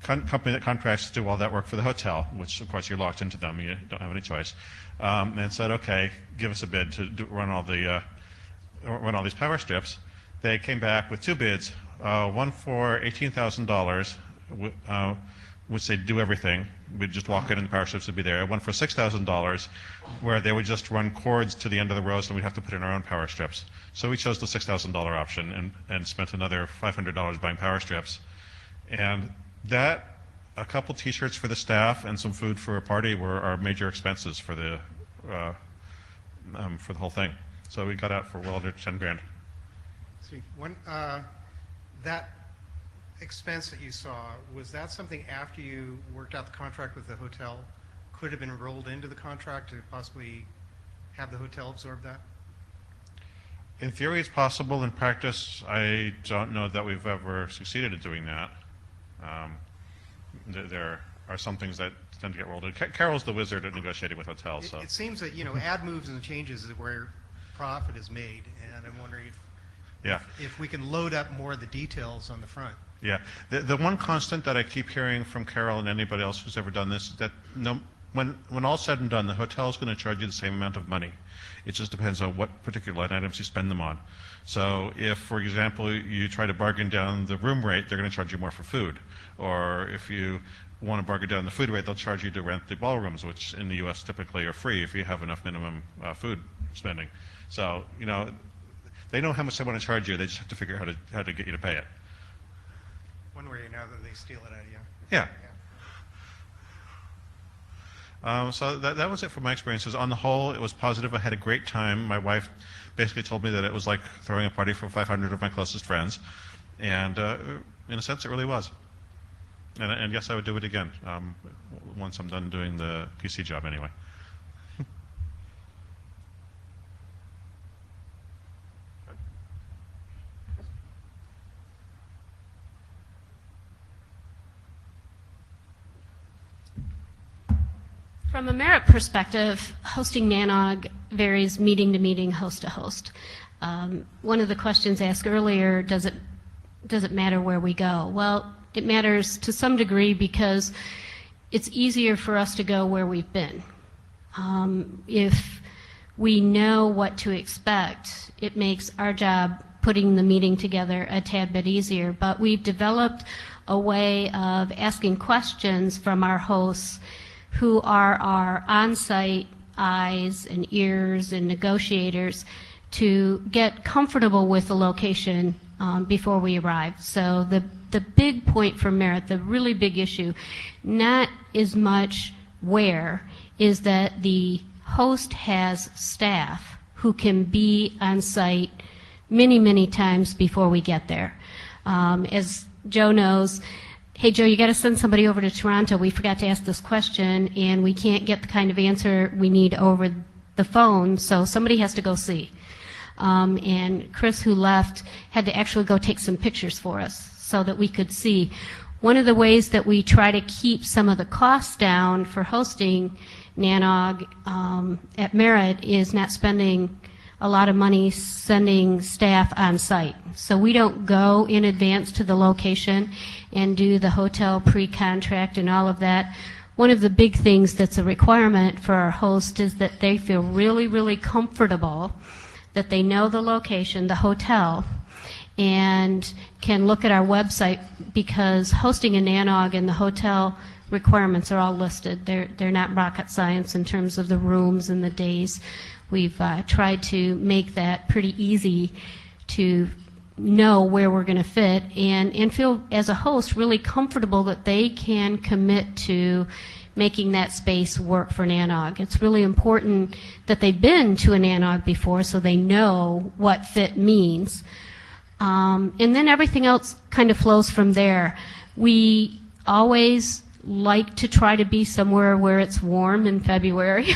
company that contracts to do all that work for the hotel, which of course you're locked into them, you don't have any choice, and said, okay, give us a bid to run all these power strips. They came back with two bids, one for $18,000, which they'd do everything. We'd just walk in and the power strips would be there. One for $6,000, where they would just run cords to the end of the rows and we'd have to put in our own power strips. So we chose the $6,000 option and spent another $500 buying power strips. And that, a couple T-shirts for the staff and some food for a party were our major expenses for the whole thing. So we got out for well under 10 grand. See, that expense that you saw, was that something after you worked out the contract with the hotel? Could have been rolled into the contract to possibly have the hotel absorb that? In theory, it's possible. In practice, I don't know that we've ever succeeded at doing that. There are some things that tend to get rolled in. Carol's the wizard at negotiating with hotels. So It seems that, ad moves and changes is where profit is made, and I'm wondering yeah. if we can load up more of the details on the front. Yeah, the one constant that I keep hearing from Carol and anybody else who's ever done this is that when all's said and done, the hotel is going to charge you the same amount of money. It just depends on what particular line items you spend them on. So if, for example, you try to bargain down the room rate, they're going to charge you more for food. Or if you want to bargain down the food rate, they'll charge you to rent the ballrooms, which in the U.S. typically are free if you have enough minimum food spending. So, they know how much they want to charge you. They just have to figure out how to get you to pay it. One way or another, they steal it out of you. Yeah. So that was it for my experiences. On the whole, it was positive. I had a great time. My wife basically told me that it was like throwing a party for 500 of my closest friends. And in a sense, it really was. And yes, I would do it again once I'm done doing the PC job anyway. From a merit perspective, hosting NANOG varies meeting to meeting, host to host. One of the questions asked earlier, does it matter where we go? Well, it matters to some degree because it's easier for us to go where we've been. If we know what to expect, it makes our job putting the meeting together a tad bit easier. But we've developed a way of asking questions from our hosts who are our on-site eyes and ears and negotiators to get comfortable with the location before we arrive. So the big point for merit, the really big issue, not as much where, is that the host has staff who can be on site many, many times before we get there. As Joe knows, hey Joe, you got to send somebody over to Toronto. We forgot to ask this question and we can't get the kind of answer we need over the phone, so somebody has to go see. And Chris, who left, had to actually go take some pictures for us so that we could see. One of the ways that we try to keep some of the costs down for hosting NANOG at Merit is not spending a lot of money sending staff on site. So we don't go in advance to the location and do the hotel pre-contract and all of that. One of the big things that's a requirement for our host is that they feel really, really comfortable that they know the location, the hotel, and can look at our website, because hosting a NANOG in the hotel requirements are all listed. They're not rocket science in terms of the rooms and the days. We've tried to make that pretty easy to know where we're going to fit and feel as a host really comfortable that they can commit to making that space work for NANOG. It's really important that they've been to a NANOG before so they know what fit means. And then everything else kind of flows from there. We always like to try to be somewhere where it's warm in February.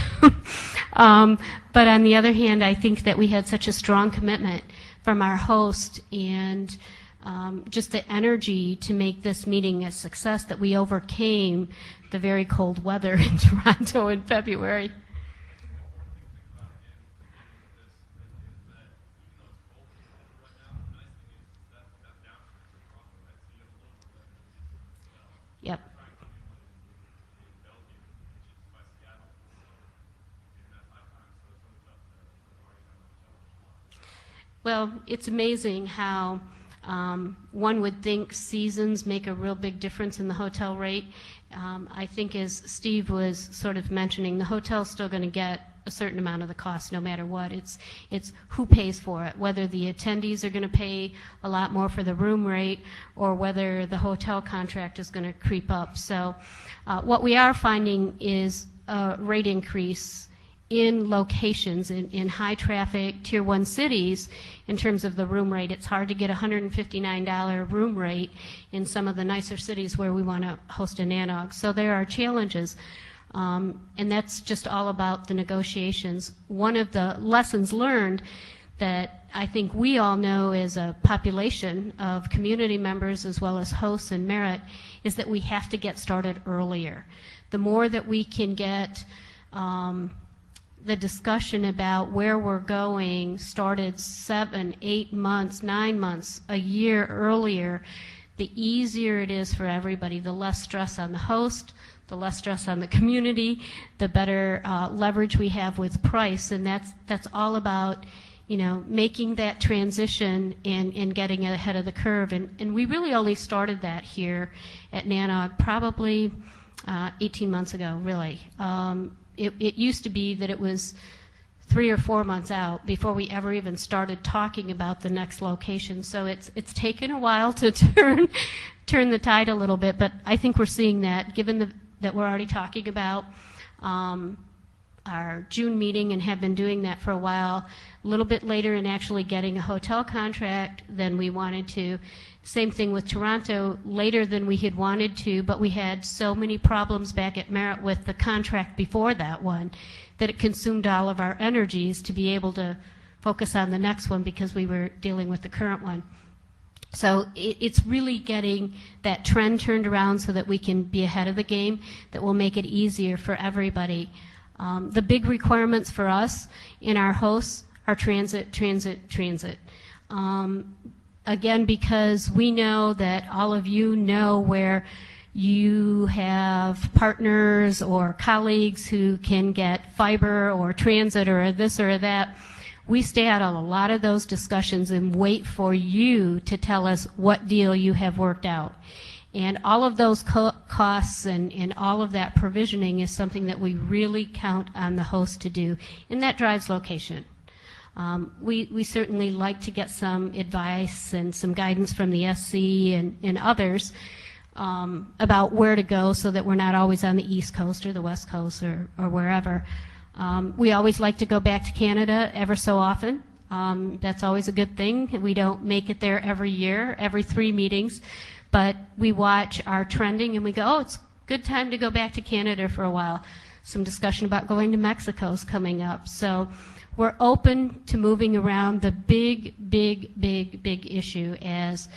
But on the other hand, I think that we had such a strong commitment from our host and just the energy to make this meeting a success that we overcame the very cold weather in Toronto in February. Yep. Well, it's amazing how one would think seasons make a real big difference in the hotel rate. I think as Steve was sort of mentioning, the hotel's still going to get a certain amount of the cost no matter what. It's who pays for it, whether the attendees are going to pay a lot more for the room rate or whether the hotel contract is going to creep up. So what we are finding is a rate increase in locations, in high traffic tier 1 cities in terms of the room rate. It's hard to get a $159 room rate in some of the nicer cities where we want to host a NANOG. So there are challenges. And that's just all about the negotiations. One of the lessons learned that I think we all know as a population of community members as well as hosts and Merit is that we have to get started earlier. The more that we can get the discussion about where we're going started 7, 8 months, 9 months, a year earlier, the easier it is for everybody, the less stress on the host, the less stress on the community, the better leverage we have with price, and that's all about, you know, making that transition and getting ahead of the curve. And we really only started that here at NANOG probably 18 months ago, really. It used to be that it was 3 or 4 months out before we ever even started talking about the next location. So it's taken a while to turn the tide a little bit, but I think we're seeing that given that we're already talking about our June meeting and have been doing that for a while, a little bit later in actually getting a hotel contract than we wanted to. Same thing with Toronto, later than we had wanted to, but we had so many problems back at Merit with the contract before that one that it consumed all of our energies to be able to focus on the next one because we were dealing with the current one. So it's really getting that trend turned around so that we can be ahead of the game, that will make it easier for everybody. The big requirements for us in our hosts are transit, transit, transit. Again, because we know that all of you know where you have partners or colleagues who can get fiber or transit or this or that. We stay out of a lot of those discussions and wait for you to tell us what deal you have worked out. And all of those costs and all of that provisioning is something that we really count on the host to do, and that drives location. We certainly like to get some advice and some guidance from the SC and others about where to go so that we're not always on the East Coast or the West Coast or wherever. We always like to go back to Canada ever so often. That's always a good thing. We don't make it there every year, every 3 meetings, but we watch our trending and we go, oh, it's a good time to go back to Canada for a while. Some discussion about going to Mexico is coming up. So we're open to moving around. The big issue, as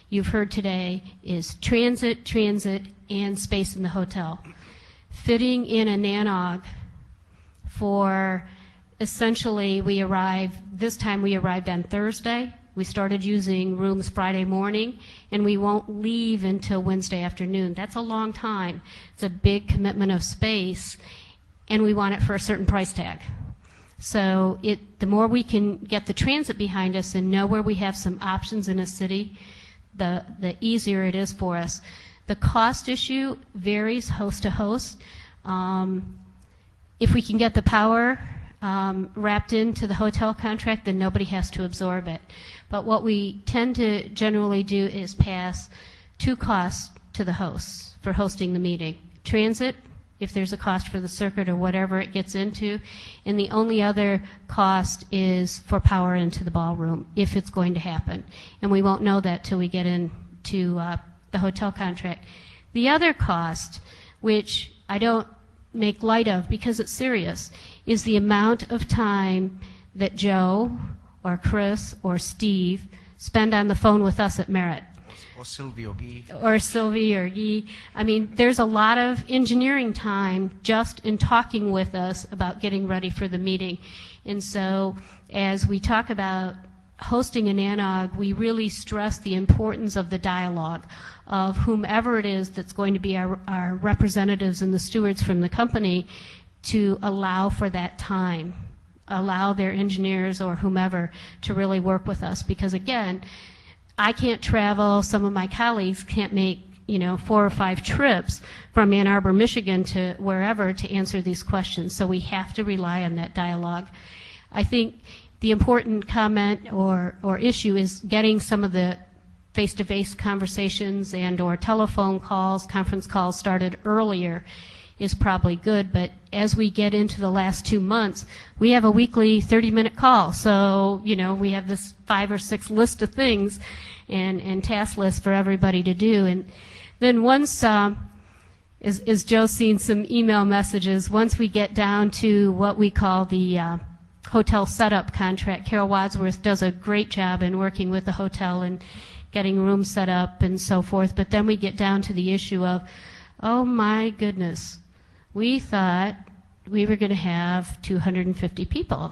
you've heard today, is transit, and space in the hotel. Fitting in a NANOG for essentially this time we arrived on Thursday. We started using rooms Friday morning, and we won't leave until Wednesday afternoon. That's a long time. It's a big commitment of space, and we want it for a certain price tag. So the more we can get the transit behind us and know where we have some options in a city, the easier it is for us. The cost issue varies host to host. If we can get the power wrapped into the hotel contract, then nobody has to absorb it. But what we tend to generally do is pass two costs to the hosts for hosting the meeting. Transit, if there's a cost for the circuit or whatever it gets into, and the only other cost is for power into the ballroom, if it's going to happen. And we won't know that till we get into the hotel contract. The other cost, which I don't make light of because it's serious, is the amount of time that Joe or Chris or Steve spend on the phone with us at Merit. Or Sylvie or Guy. Or Sylvie or Guy. I mean, there's a lot of engineering time just in talking with us about getting ready for the meeting. And so as we talk about hosting a NANOG, we really stress the importance of the dialogue of whomever it is that's going to be our representatives and the stewards from the company to allow for that time, allow their engineers or whomever to really work with us. Because again, I can't travel, some of my colleagues can't make 4 or 5 trips from Ann Arbor, Michigan to wherever to answer these questions. So we have to rely on that dialogue. I think the important comment or issue is getting some of the face-to-face conversations and or telephone calls, conference calls started earlier is probably good. But as we get into the last 2 months, we have a weekly 30-minute call. So, we have this 5 or 6 list of things and task lists for everybody to do. And then once, as Joe's seen some email messages, once we get down to what we call the hotel setup contract, Carol Wadsworth does a great job in working with the hotel and getting rooms set up and so forth. But then we get down to the issue of, oh my goodness, we thought we were going to have 250 people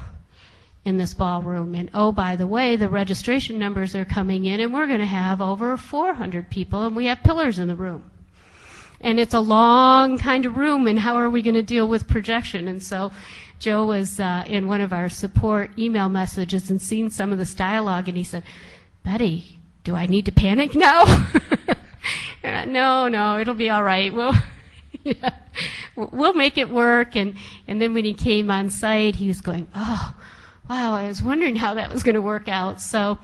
in this ballroom. And oh, by the way, the registration numbers are coming in and we're going to have over 400 people and we have pillars in the room. And it's a long kind of room, and how are we going to deal with projection? And so Joe was in one of our support email messages and seen some of this dialogue, and he said, Betty, do I need to panic now? No, it'll be all right. We'll make it work. And then when he came on site, he was going, oh, wow, I was wondering how that was going to work out. So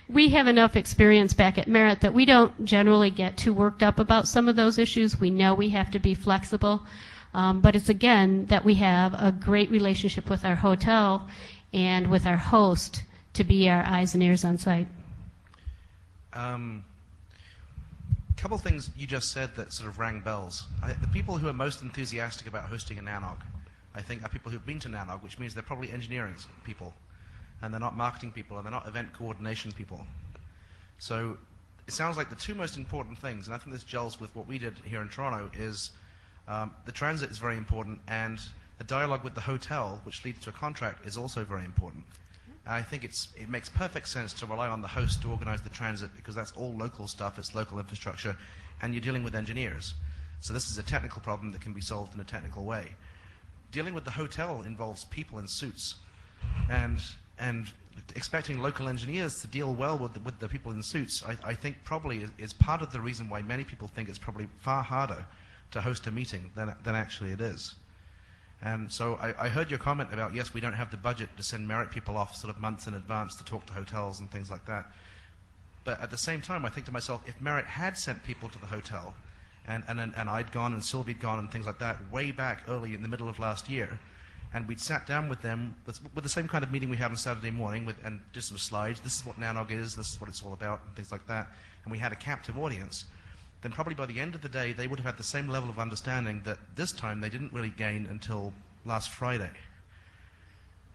we have enough experience back at Merit that we don't generally get too worked up about some of those issues. We know we have to be flexible. But it's, again, that we have a great relationship with our hotel and with our host to be our eyes and ears on site. Couple things you just said that sort of rang bells. The people who are most enthusiastic about hosting a NANOG, I think, are people who've been to NANOG, which means they're probably engineering people, and they're not marketing people, and they're not event coordination people. So it sounds like the two most important things, and I think this gels with what we did here in Toronto, is the transit is very important, and the dialogue with the hotel, which leads to a contract, is also very important. And I think it makes perfect sense to rely on the host to organize the transit, because that's all local stuff, it's local infrastructure, and you're dealing with engineers. So this is a technical problem that can be solved in a technical way. Dealing with the hotel involves people in suits, and expecting local engineers to deal well with the people in suits, I think probably is part of the reason why many people think it's probably far harder to host a meeting than actually it is. And so I heard your comment about, yes, we don't have the budget to send Merit people off sort of months in advance to talk to hotels and things like that. But at the same time, I think to myself, if Merit had sent people to the hotel, and I'd gone and Sylvie'd gone and things like that way back early in the middle of last year, and we'd sat down with them with the same kind of meeting we had on Saturday morning and did some slides, this is what NANOG is, this is what it's all about, and things like that, and we had a captive audience, then probably by the end of the day, they would have had the same level of understanding that this time they didn't really gain until last Friday.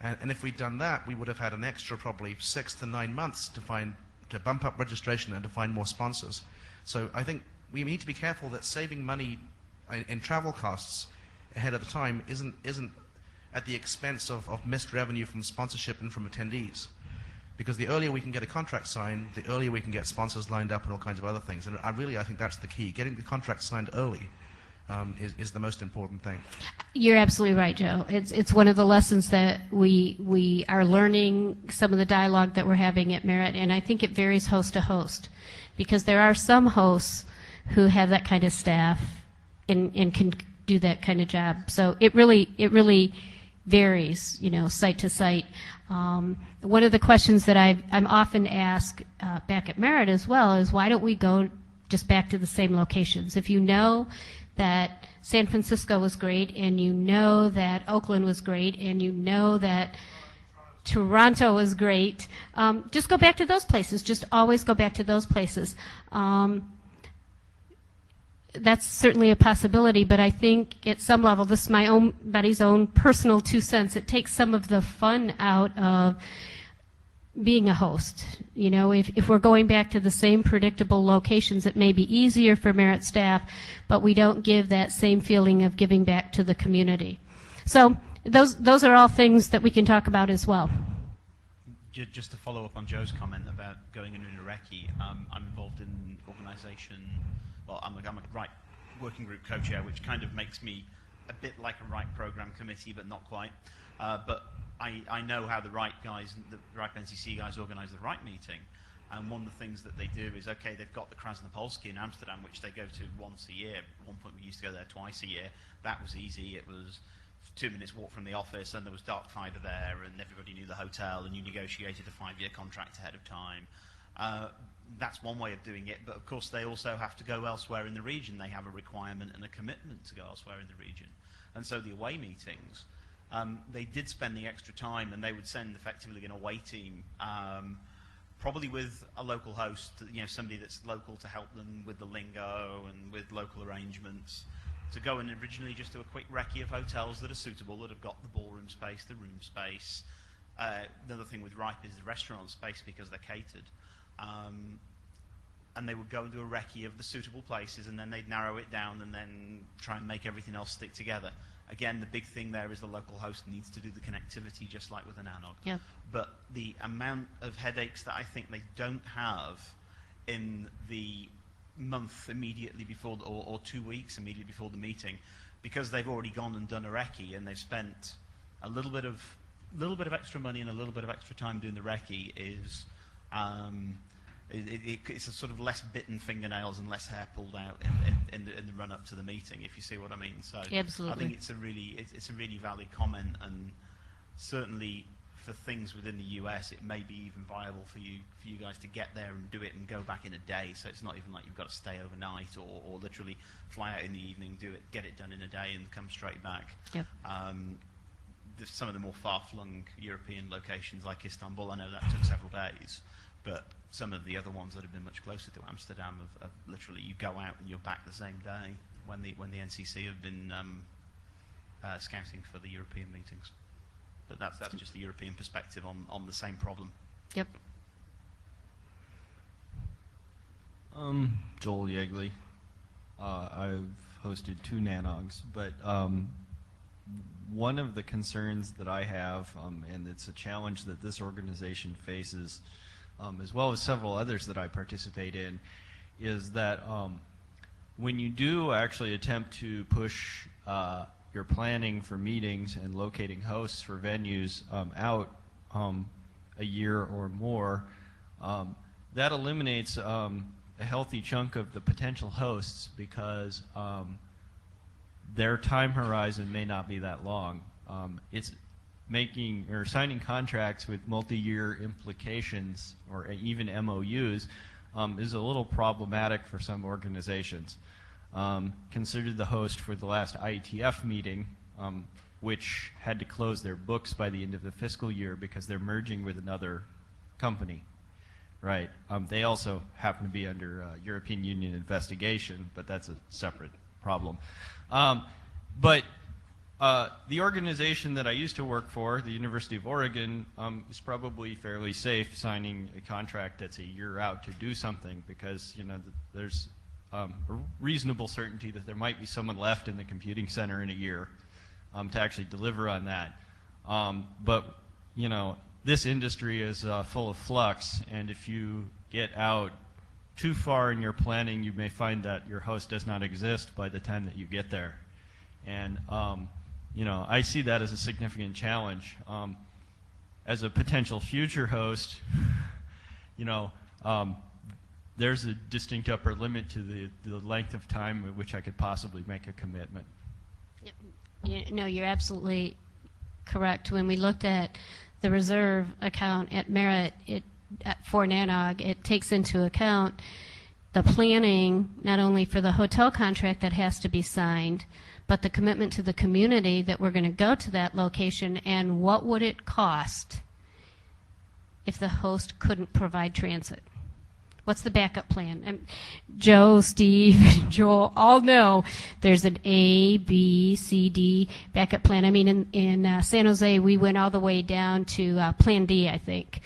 And if we'd done that, we would have had an extra probably 6 to 9 months to bump up registration and to find more sponsors. So I think we need to be careful that saving money in travel costs ahead of the time isn't at the expense of missed revenue from sponsorship and from attendees. Because the earlier we can get a contract signed, the earlier we can get sponsors lined up and all kinds of other things. And I think that's the key. Getting the contract signed early is the most important thing. You're absolutely right, Joe. It's one of the lessons that we are learning, some of the dialogue that we're having at Merit, and I think it varies host to host, because there are some hosts who have that kind of staff and can do that kind of job. So it really varies, site to site. One of the questions that I'm often asked back at Merit as well is, why don't we go just back to the same locations? If you know that San Francisco was great, and you know that Oakland was great, and you know that Toronto was great, just go back to those places. Just always go back to those places. That's certainly a possibility, but I think at some level, this is my own buddy's own personal 2 cents, it takes some of the fun out of being a host. If we're going back to the same predictable locations, it may be easier for Merit staff, but we don't give that same feeling of giving back to the community. So those are all things that we can talk about as well. Just to follow up on Joe's comment about going into a recce, I'm involved in organisation. Well, I'm a right working group co-chair, which kind of makes me a bit like a right program committee, but not quite. But I know how the right guys, the right NCC guys, organise the right meeting. And one of the things that they do is, okay, they've got the Krasnopolski in Amsterdam, which they go to once a year. At one point, we used to go there twice a year. That was easy. It was 2 minutes walk from the office, and there was dark fiber there, and everybody knew the hotel, and you negotiated a 5-year contract ahead of time. That's one way of doing it, but of course they also have to go elsewhere in the region. They have a requirement and a commitment to go elsewhere in the region. And so the away meetings, they did spend the extra time, and they would send effectively an away team, probably with a local host, somebody that's local to help them with the lingo and with local arrangements, to go and originally just do a quick recce of hotels that are suitable, that have got the ballroom space, the room space. Another thing with RIPE is the restaurant space, because they're catered. And they would go and do a recce of the suitable places, and then they'd narrow it down and then try and make everything else stick together. Again, the big thing there is the local host needs to do the connectivity, just like with an NANOG. Yeah. But the amount of headaches that I think they don't have in the month immediately before, or 2 weeks immediately before the meeting, because they've already gone and done a recce, and they've spent a little bit of extra money and a little bit of extra time doing the recce, is it's a sort of less bitten fingernails and less hair pulled out in the run up to the meeting, if you see what I mean. So Absolutely. I think it's a really valid comment, and certainly for things within the US, it may be even viable for you guys to get there and do it and go back in a day. So it's not even like you've got to stay overnight or literally fly out in the evening, get it done in a day, and come straight back. Yep. Some of the more far-flung European locations like Istanbul, I know that took several days, but some of the other ones that have been much closer to Amsterdam have literally, you go out and you're back the same day, when the NCC have been scouting for the European meetings. But that's just the European perspective on the same problem. Yep. Joel Yegley. I've hosted 2 NANOGs, but one of the concerns that I have, and it's a challenge that this organization faces, as well as several others that I participate in, is that when you do actually attempt to push your planning for meetings and locating hosts for venues out a year or more, that eliminates a healthy chunk of the potential hosts, because their time horizon may not be that long. It's making or signing contracts with multi-year implications or even MOUs is a little problematic for some organizations. Consider the host for the last IETF meeting, which had to close their books by the end of the fiscal year because they're merging with another company. Right. They also happen to be under European Union investigation, but that's a separate problem. But the organization that I used to work for, the University of Oregon, is probably fairly safe signing a contract that's a year out to do something, because there's a reasonable certainty that there might be someone left in the computing center in a year to actually deliver on that. But this industry is full of flux, and if you get out too far in your planning, you may find that your host does not exist by the time that you get there. And I see that as a significant challenge. As a potential future host, there's a distinct upper limit to the length of time at which I could possibly make a commitment. No, you're absolutely correct. When we looked at the reserve account at Merit for NANOG, it takes into account the planning, not only for the hotel contract that has to be signed, but the commitment to the community that we're going to go to that location, and what would it cost if the host couldn't provide transit? What's the backup plan? And Joe, Steve, Joel all know there's an A, B, C, D backup plan. I mean, in San Jose, we went all the way down to Plan D, I think,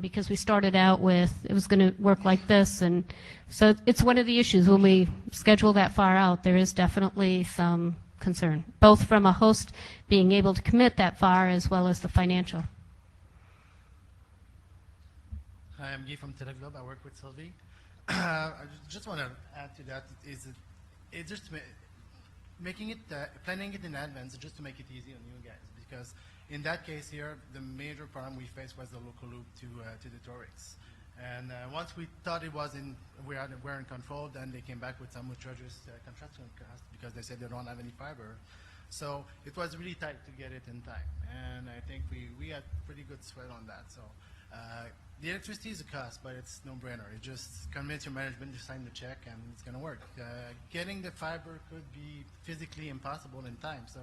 because we started out with it was going to work like this. And so it's one of the issues when we schedule that far out. There is definitely some concern, both from a host being able to commit that far as well as the financial. Hi, I'm Guy from Teleglobe. I work with Sylvie. I just want to add to that it's just making it planning it in advance just to make it easy on you guys, because in that case here the major problem we faced was the local loop to the Torix, and once we thought it was we're in control, then they came back with some charges construction costs because they said they don't have any fiber. So it was really tight to get it in time, and I think we had pretty good sweat on that. So the electricity is a cost, but it's no-brainer. You just convince your management to sign the check, and it's going to work. Getting the fiber could be physically impossible in time. So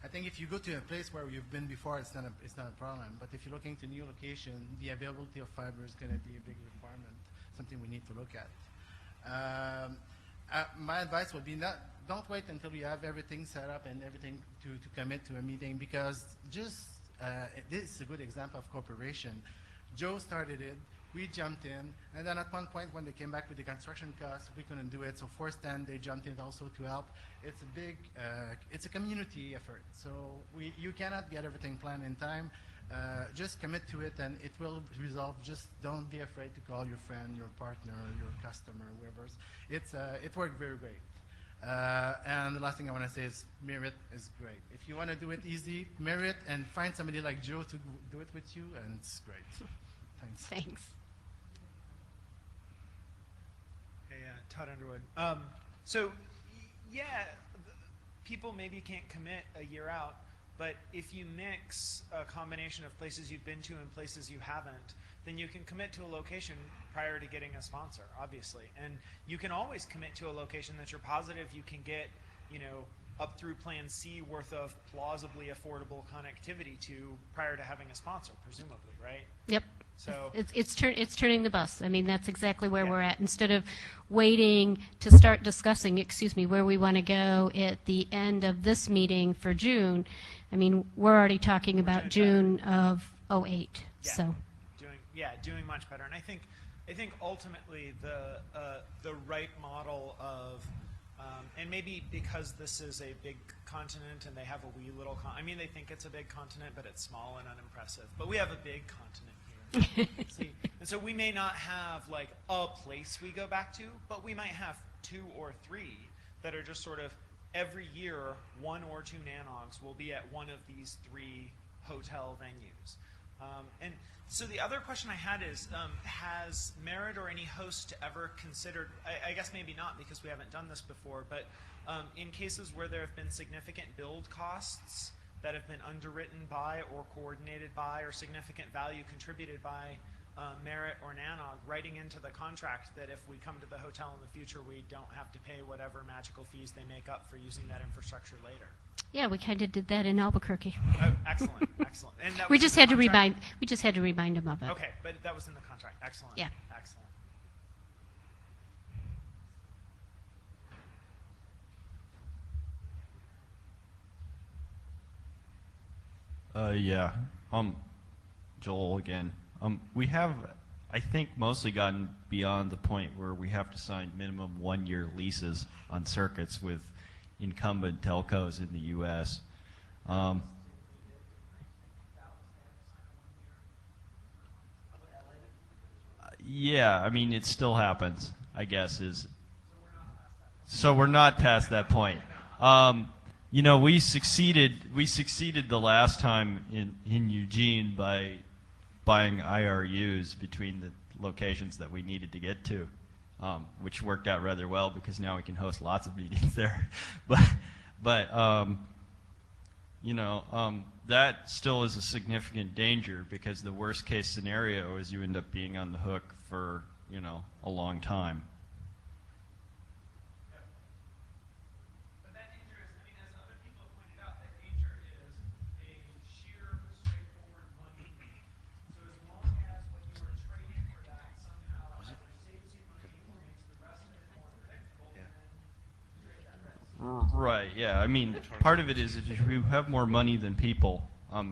I think if you go to a place where you've been before, it's not a problem. But if you're looking to new location, the availability of fiber is going to be a big requirement, something we need to look at. My advice would be don't wait until you have everything set up and everything to commit to a meeting, because just this is a good example of cooperation. Joe started it, we jumped in, and then at one point when they came back with the construction costs, we couldn't do it, so for Stan, they jumped in also to help. It's a big, it's a community effort, so you cannot get everything planned in time. Just commit to it and it will resolve. Just don't be afraid to call your friend, your partner, your customer, whoever. It worked very great. And the last thing I want to say is Merit is great. If you want to do it easy, Merit and find somebody like Joe to do it with you, and it's great. Thanks. Thanks. Hey, Todd Underwood. Yeah, people maybe can't commit a year out, but if you mix a combination of places you've been to and places you haven't, then you can commit to a location prior to getting a sponsor, obviously. And you can always commit to a location that you're positive you can get, up through Plan C worth of plausibly affordable connectivity to prior to having a sponsor, presumably, right? Yep. So It's turning the bus. I mean, that's exactly where Yeah. we're at. Instead of waiting to start discussing, where we want to go at the end of this meeting for June, I mean, we're already talking about doing June of '08. Yeah. So, doing much better. And I think ultimately the right model of and maybe because this is a big continent and they have a wee little they think it's a big continent, but it's small and unimpressive. But we have a big continent here. See? And so we may not have like a place we go back to, but we might have 2 or 3 that are just sort of every year 1 or 2 NANOGs will be at one of these 3 hotel venues. And so the other question I had is, has Merit or any host ever considered, I guess maybe not because we haven't done this before, but in cases where there have been significant build costs that have been underwritten by or coordinated by or significant value contributed by Merit or NANOG, writing into the contract that if we come to the hotel in the future, we don't have to pay whatever magical fees they make up for using that infrastructure later. yeah, we kind of did that in Albuquerque. Oh, excellent, excellent. And that We was just in had the to contract? remind them of it. Okay, but that was in the contract. Excellent. Yeah. Excellent. Yeah. Joel again. We have, I think, mostly gotten beyond the point where we have to sign minimum 1-year leases on circuits with incumbent telcos in the U.S. Yeah, I mean, it still happens, I guess, so we're not past that point. We succeeded the last time in Eugene by buying IRUs between the locations that we needed to get to. which worked out rather well because now we can host lots of meetings there. But that still is a significant danger because the worst case scenario is you end up being on the hook for, a long time. But that danger is, I mean, as other people have pointed out, that danger is a sheer, straightforward money game. So as long as what you are trading for that somehow either saves you money or makes the rest of it more predictable, then you trade that risk. Right, yeah. I mean, part of it is if you have more money than people,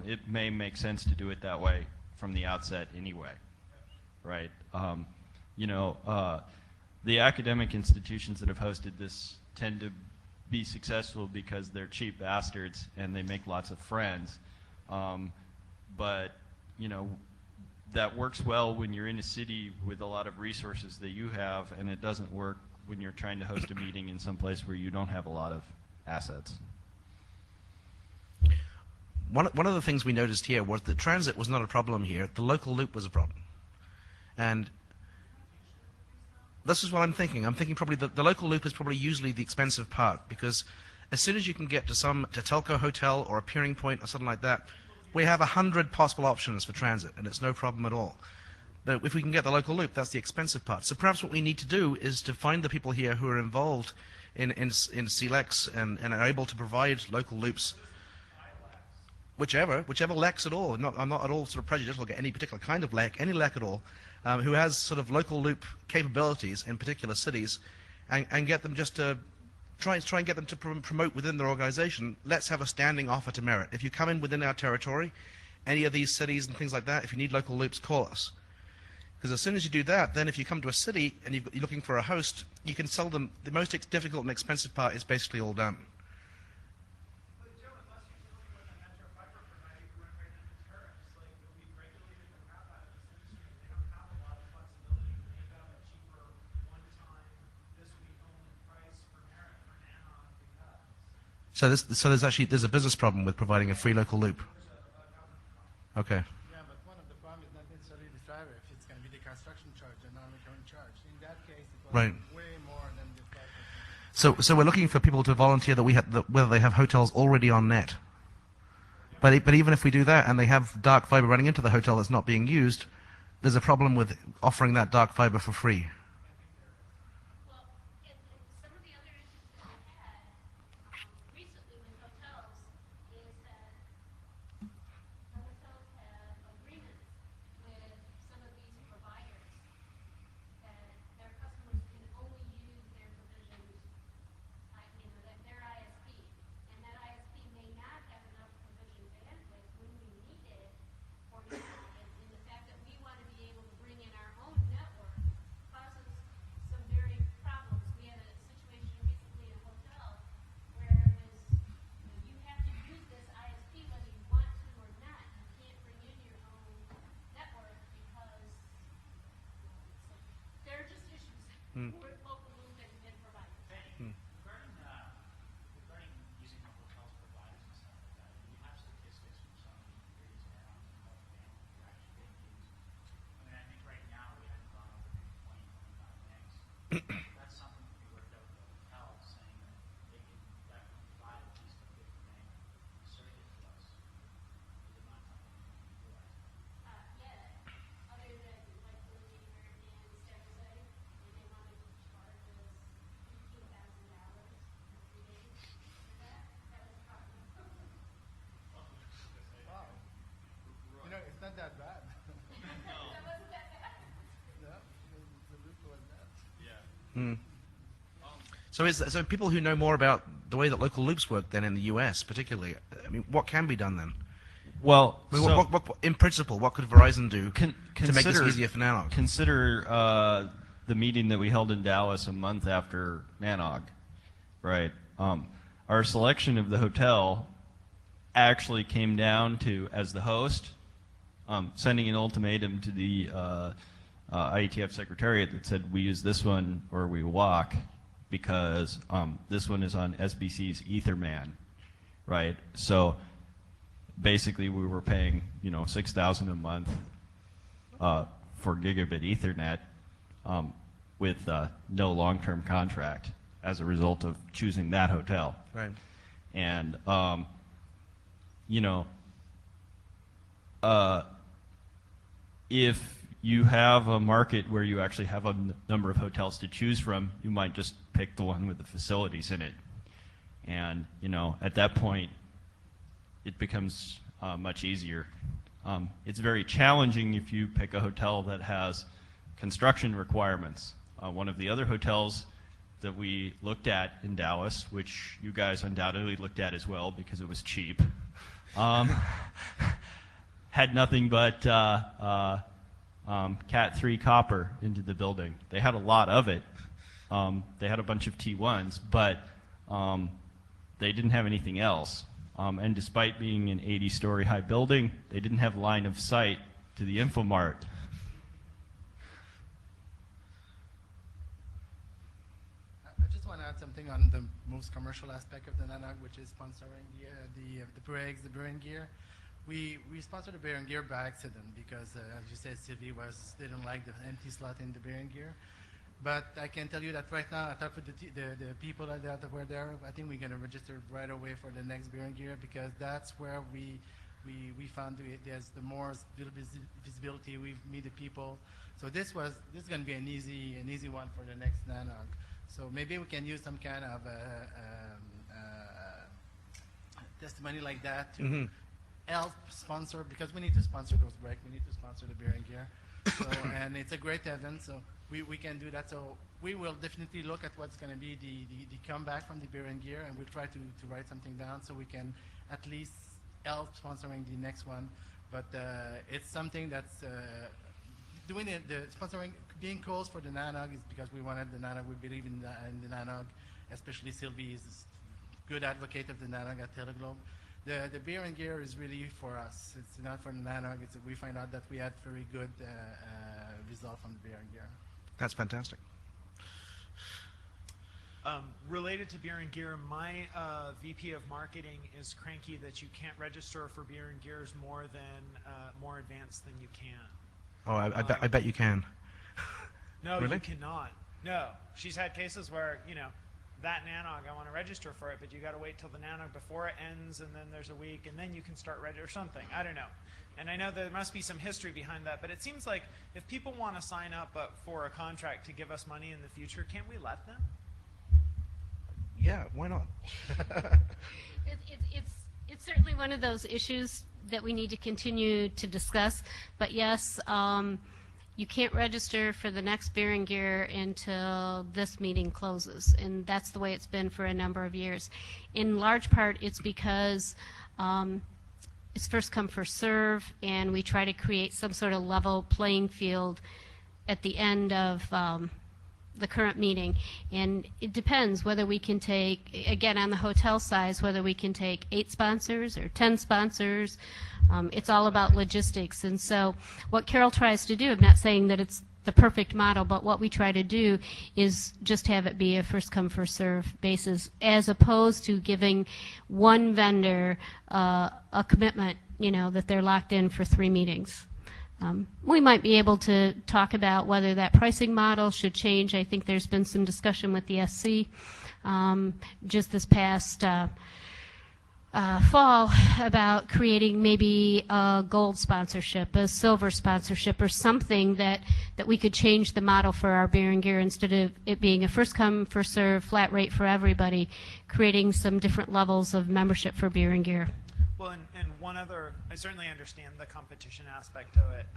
it may make sense to do it that way from the outset anyway, right? The academic institutions that have hosted this tend to be successful because they're cheap bastards and they make lots of friends. But that works well when you're in a city with a lot of resources that you have, and it doesn't work when you're trying to host a meeting in some place where you don't have a lot of assets. One of the things we noticed here was that transit was not a problem here. The local loop was a problem. And this is what I'm thinking. I'm thinking probably the local loop is probably usually the expensive part, because as soon as you can get to Telco Hotel or a peering point or something like that, we have 100 possible options for transit, and it's no problem at all. But if we can get the local loop, that's the expensive part. So perhaps what we need to do is to find the people here who are involved in CLEX and are able to provide local loops, whichever LEX at all. I'm not at all sort of prejudicial against any particular kind of LEC, any LEC at all, who has sort of local loop capabilities in particular cities, and get them just to try and get them to promote within their organization. Let's have a standing offer to merit. If you come in within our territory, any of these cities and things like that, if you need local loops, call us. Because as soon as you do that, then if you come to a city and you're looking for a host, you can sell them. The most difficult and expensive part is basically all done. But Joe, unless you're dealing with a metro fiber provider, you run right into tariffs. Like, we've regulated the crap out of this industry. They don't have a lot of flexibility. They have a cheaper one-time, this week only price for merit for NANOG because. So there's a business problem with providing a free local loop. Okay. Yeah, but one of the problems is not necessarily the driver. If it's going to be the construction charge and non-recurring charge, in that case, it will Right. be way more than the price. So we're looking for people to volunteer that whether they have hotels already on net. But even if we do that and they have dark fiber running into the hotel that's not being used, there's a problem with offering that dark fiber for free. Well, and some of the other issues that we've had recently with hotels is that the hotels have agreements with some of these providers that their customers can only use their provisions, their ISP. And that ISP may not have enough provision bandwidth when we need it for NANOG. And the fact that we want to be able to bring in our own network causes some very problems. We had a situation recently in a hotel where it was, you have to use this ISP whether you want to or not. You can't bring in your own network because there are just issues with local loop and providers. Regarding using the hotels providers and stuff like that, we have statistics from some of the previous NANOGs and how the bandwidth are actually being used. I mean, I think right now we haven't gone over 20, 25 megs. That's something that we worked out with the hotels, saying that they can definitely provide at least a 50 meg circuit to us. Is it not something we can utilize? Yeah, other than like the leader in San Jose, and they wanted to charge us $15,000 for 3 days for that. That was a problem. Wow. It's not that bad. That wasn't that bad. No, the loop was that. So people who know more about the way that local loops work then in the US particularly, I mean, what can be done then? Well, I mean, so what, in principle, what could Verizon do to make this consider- easier for NANOG? Consider the meeting that we held in Dallas a month after NANOG, right? Our selection of the hotel actually came down to, as the host, sending an ultimatum to the IETF Secretariat that said we use this one or we walk because this one is on SBC's Etherman, right? So basically we were paying, $6,000 a month for gigabit Ethernet. with no long-term contract as a result of choosing that hotel. Right. And, you know, if you have a market where you actually have a number of hotels to choose from, you might just pick the one with the facilities in it. And, you know, at that point, it becomes much easier. It's very challenging if you pick a hotel that has construction requirements. One of the other hotels that we looked at in Dallas, which you guys undoubtedly looked at as well because it was cheap, had nothing but Cat 3 copper into the building. They had a lot of it. They had a bunch of T1s, but they didn't have anything else. And despite being an 80-story high building, they didn't have line of sight to the Infomart. I just want to add something on the most commercial aspect of the NANOG, which is sponsoring the Breaks, the Beer and Gear. We sponsored the Beer and Gear by accident because, as you said, Sylvie didn't like the empty slot in the Beer and Gear. But I can tell you that right now, I talked with the people that were there. I think we're going to register right away for the next Beer and Gear because that's where we found there's the more visibility. We meet the people. So this is going to be an easy one for the next NANOG. So maybe we can use some kind of testimony like that to help sponsor, because we need to sponsor those breaks. We need to sponsor the Beer and Gear. So, and it's a great event, so we can do that. So we will definitely look at what's going to be the comeback from the Beer and Gear, and we'll try to write something down so we can at least help sponsoring the next one. But it's something that's doing the sponsoring, being close for the NANOG is because we wanted the NANOG. We believe in the NANOG, especially Sylvie is a good advocate of the NANOG at Teleglobe. The Beer and Gear is really for us. It's not for the NANOG. We find out that we had very good result from the Beer and Gear. That's fantastic. Related to Beer and Gear, my VP of marketing is cranky that you can't register for Beer and Gears more advanced than you can. Oh, I bet you can. No, Really? you cannot. No, she's had cases where, you know, that NANOG, I want to register for it, but you got to wait till the NANOG before it ends, and then there's a week, and then you can start or something. I don't know. And I know there must be some history behind that, but it seems like if people want to sign up for a contract to give us money in the future, can't we let them? Yeah, why not? It's certainly one of those issues that we need to continue to discuss. But yes, you can't register for the next Beer and Gear until this meeting closes, and that's the way it's been for a number of years. In large part, it's because it's first come, first serve, and we try to create some sort of level playing field at the end of the current meeting. And it depends whether we can take, again, on the hotel size, whether we can take 8 sponsors or 10 sponsors. It's all about logistics. And so what Carol tries to do, I'm not saying that it's the perfect model, but what we try to do is just have it be a first come, first serve basis, as opposed to giving one vendor a commitment, you know, that they're locked in for 3 meetings. We might be able to talk about whether that pricing model should change. I think there's been some discussion with the SC just this past fall about creating maybe a gold sponsorship, a silver sponsorship, or something that we could change the model for our Beer and Gear instead of it being a first come, first serve, flat rate for everybody, creating some different levels of membership for Beer and Gear. Well, and one other, I certainly understand the competition aspect of it.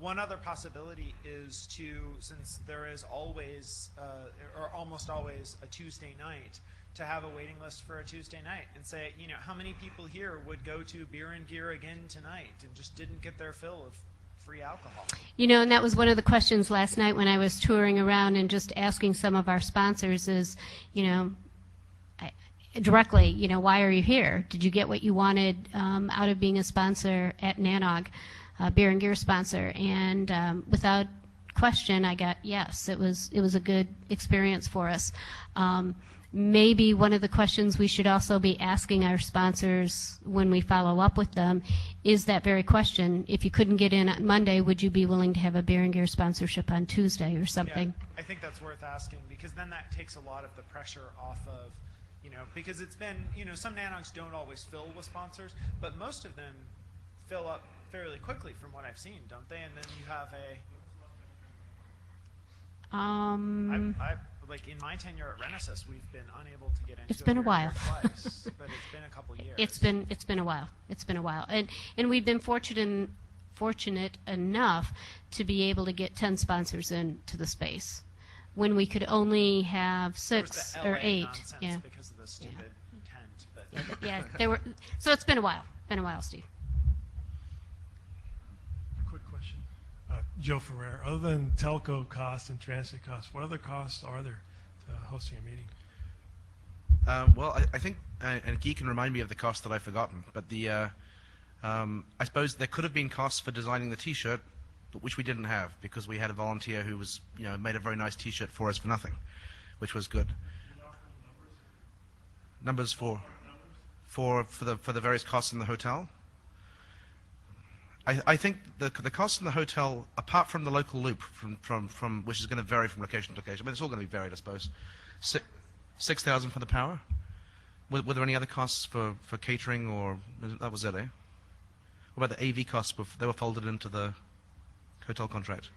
One other possibility is to, since there is always, or almost always, a Tuesday night, to have a waiting list for a Tuesday night and say, you know, how many people here would go to Beer and Gear again tonight and just didn't get their fill of free alcohol? You know, and that was one of the questions last night when I was touring around and just asking some of our sponsors is, you know, directly, you know, why are you here? Did you get what you wanted out of being a sponsor at NANOG, Beer and Gear sponsor? And without question, I got yes. It was a good experience for us. maybe one of the questions we should also be asking our sponsors when we follow up with them is that very question. If you couldn't get in on Monday, would you be willing to have a beer and gear sponsorship on Tuesday or something? Yeah, I think that's worth asking, because then that takes a lot of the pressure off of, because it's been, some NANOGs don't always fill with sponsors, but most of them fill up fairly quickly from what I've seen, don't they? And then you have like in my tenure at Renesas, we've been unable to get into It's been a beer and while. gear twice, but it's been a couple years. It's been a while. It's been a while, and we've been fortunate enough to be able to get 10 sponsors into the space when we could only have There was 6 the or LA 8. nonsense Yeah, because of the stupid tent, but yeah. They were. So it's been a while. Been a while, Steve. Quick question. Joe Ferrer, other than telco costs and transit costs, what other costs are there to hosting a meeting? Well, I think, and Guy can remind me of the cost that I've forgotten, but I suppose there could have been costs for designing the T-shirt, but which we didn't have because we had a volunteer who was, made a very nice T-shirt for us for nothing, which was good. Numbers for the various costs in the hotel. I think the costs in the hotel, apart from the local loop, from which is going to vary from location to location, but it's all going to be varied, I suppose. $6,000 for the power. Were there any other costs for catering, or that was it, eh? What about the AV costs? They were folded into the hotel contract.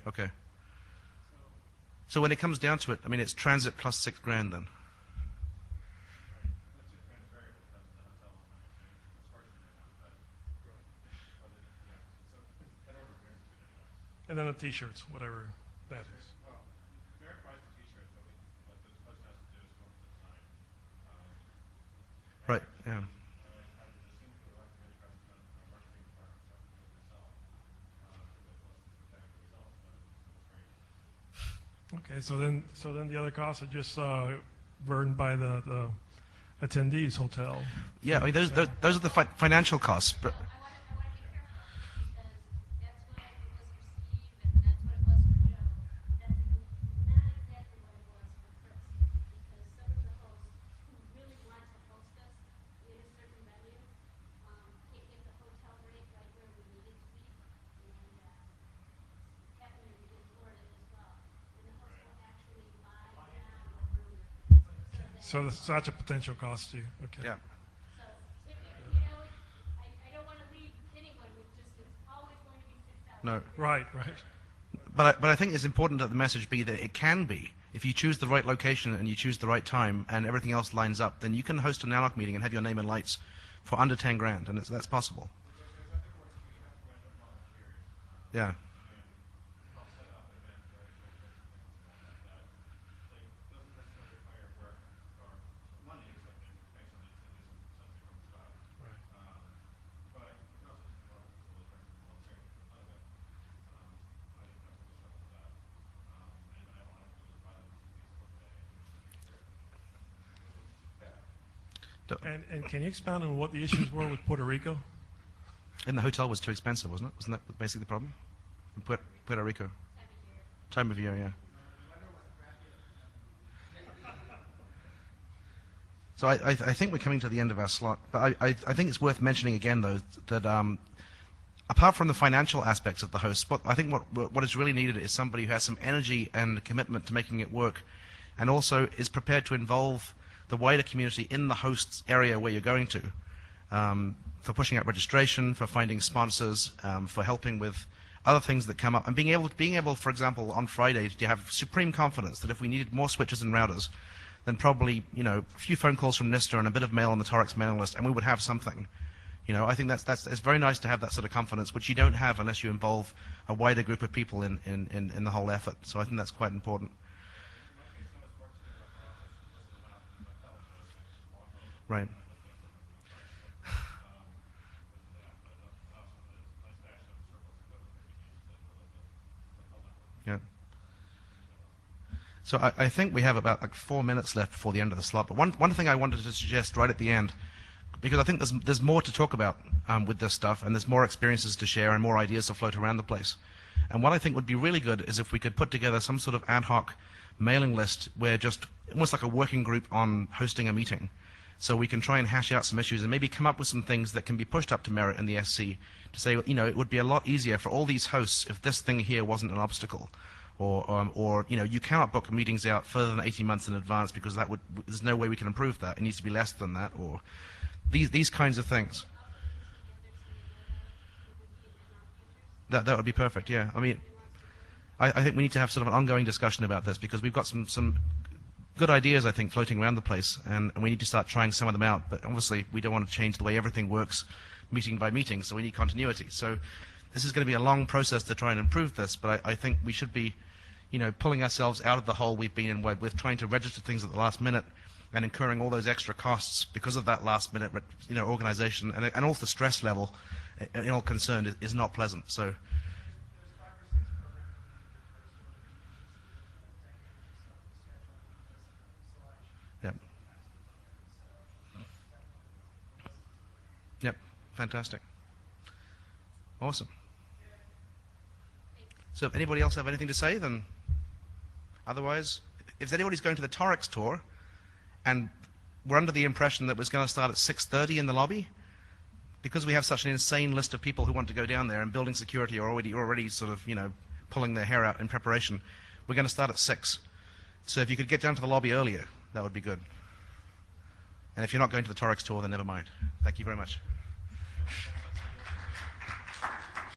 Okay. So when it comes down to it, I mean, it's transit plus $6,000 then. And then the T-shirts, whatever that is. Right, yeah. Okay, so then the other costs are just burdened by the attendees' hotel. Yeah, I mean, those are the financial costs. But I want to be careful because that's what it was for Steve and that's what it was for Joe. That's not exactly what it was for Chris. Because some of the hosts who really want to host us in a certain venue can't get the hotel rate right where we need it to be. And happening in Florida as well. And the host will actually buy down the room. So that's a potential cost to you. Okay. yeah. So, I don't want to leave anyone with just, it's always going to be 6,000. No. Right. But I think it's important that the message be that it can be. If you choose the right location and you choose the right time and everything else lines up, then you can host a NANOG meeting and have your name in lights for under $10,000, and that's possible. Yeah. And can you expound on what the issues were with Puerto Rico? And the hotel was too expensive, wasn't it? Wasn't that basically the problem? In Puerto Rico. Time of year, yeah. So I think we're coming to the end of our slot, but I think it's worth mentioning again, though, that apart from the financial aspects of the host, I think what is really needed is somebody who has some energy and commitment to making it work, and also is prepared to involve the wider community in the host's area where you're going to, for pushing out registration, for finding sponsors, for helping with other things that come up, and being able, for example, on Friday to have supreme confidence that if we needed more switches and routers, then probably, a few phone calls from NISTA and a bit of mail on the Torex mailing list, and we would have something. I think it's very nice to have that sort of confidence, which you don't have unless you involve a wider group of people in the whole effort. So I think that's quite important. Right. Yeah. So I think we have about like 4 minutes left before the end of the slot. But one thing I wanted to suggest right at the end, because I think there's more to talk about with this stuff, and there's more experiences to share and more ideas to float around the place. And what I think would be really good is if we could put together some sort of ad hoc mailing list where just almost like a working group on hosting a meeting, so we can try and hash out some issues and maybe come up with some things that can be pushed up to Merit and the SC to say, you know, it would be a lot easier for all these hosts if this thing here wasn't an obstacle. Or you know, you cannot book meetings out further than 18 months in advance because there's no way we can improve that. It needs to be less than that, or these kinds of things. That would be perfect, yeah. I mean, I think we need to have sort of an ongoing discussion about this because we've got some good ideas, I think, floating around the place, and we need to start trying some of them out. But obviously, we don't want to change the way everything works meeting by meeting, so we need continuity. So this is going to be a long process to try and improve this, but I think we should be, you know, pulling ourselves out of the hole we've been in with trying to register things at the last minute and incurring all those extra costs because of that last minute, you know, organization, and also the stress level in all concerned is not pleasant. So. Yep. Yep. Fantastic. Awesome. So if anybody else have anything to say, then otherwise, if anybody's going to the Torex tour and we're under the impression that it was going to start at 6:30 in the lobby, because we have such an insane list of people who want to go down there and building security are already sort of, you know, pulling their hair out in preparation, we're going to start at 6. So if you could get down to the lobby earlier, that would be good. And if you're not going to the Torex tour, then never mind. Thank you very much.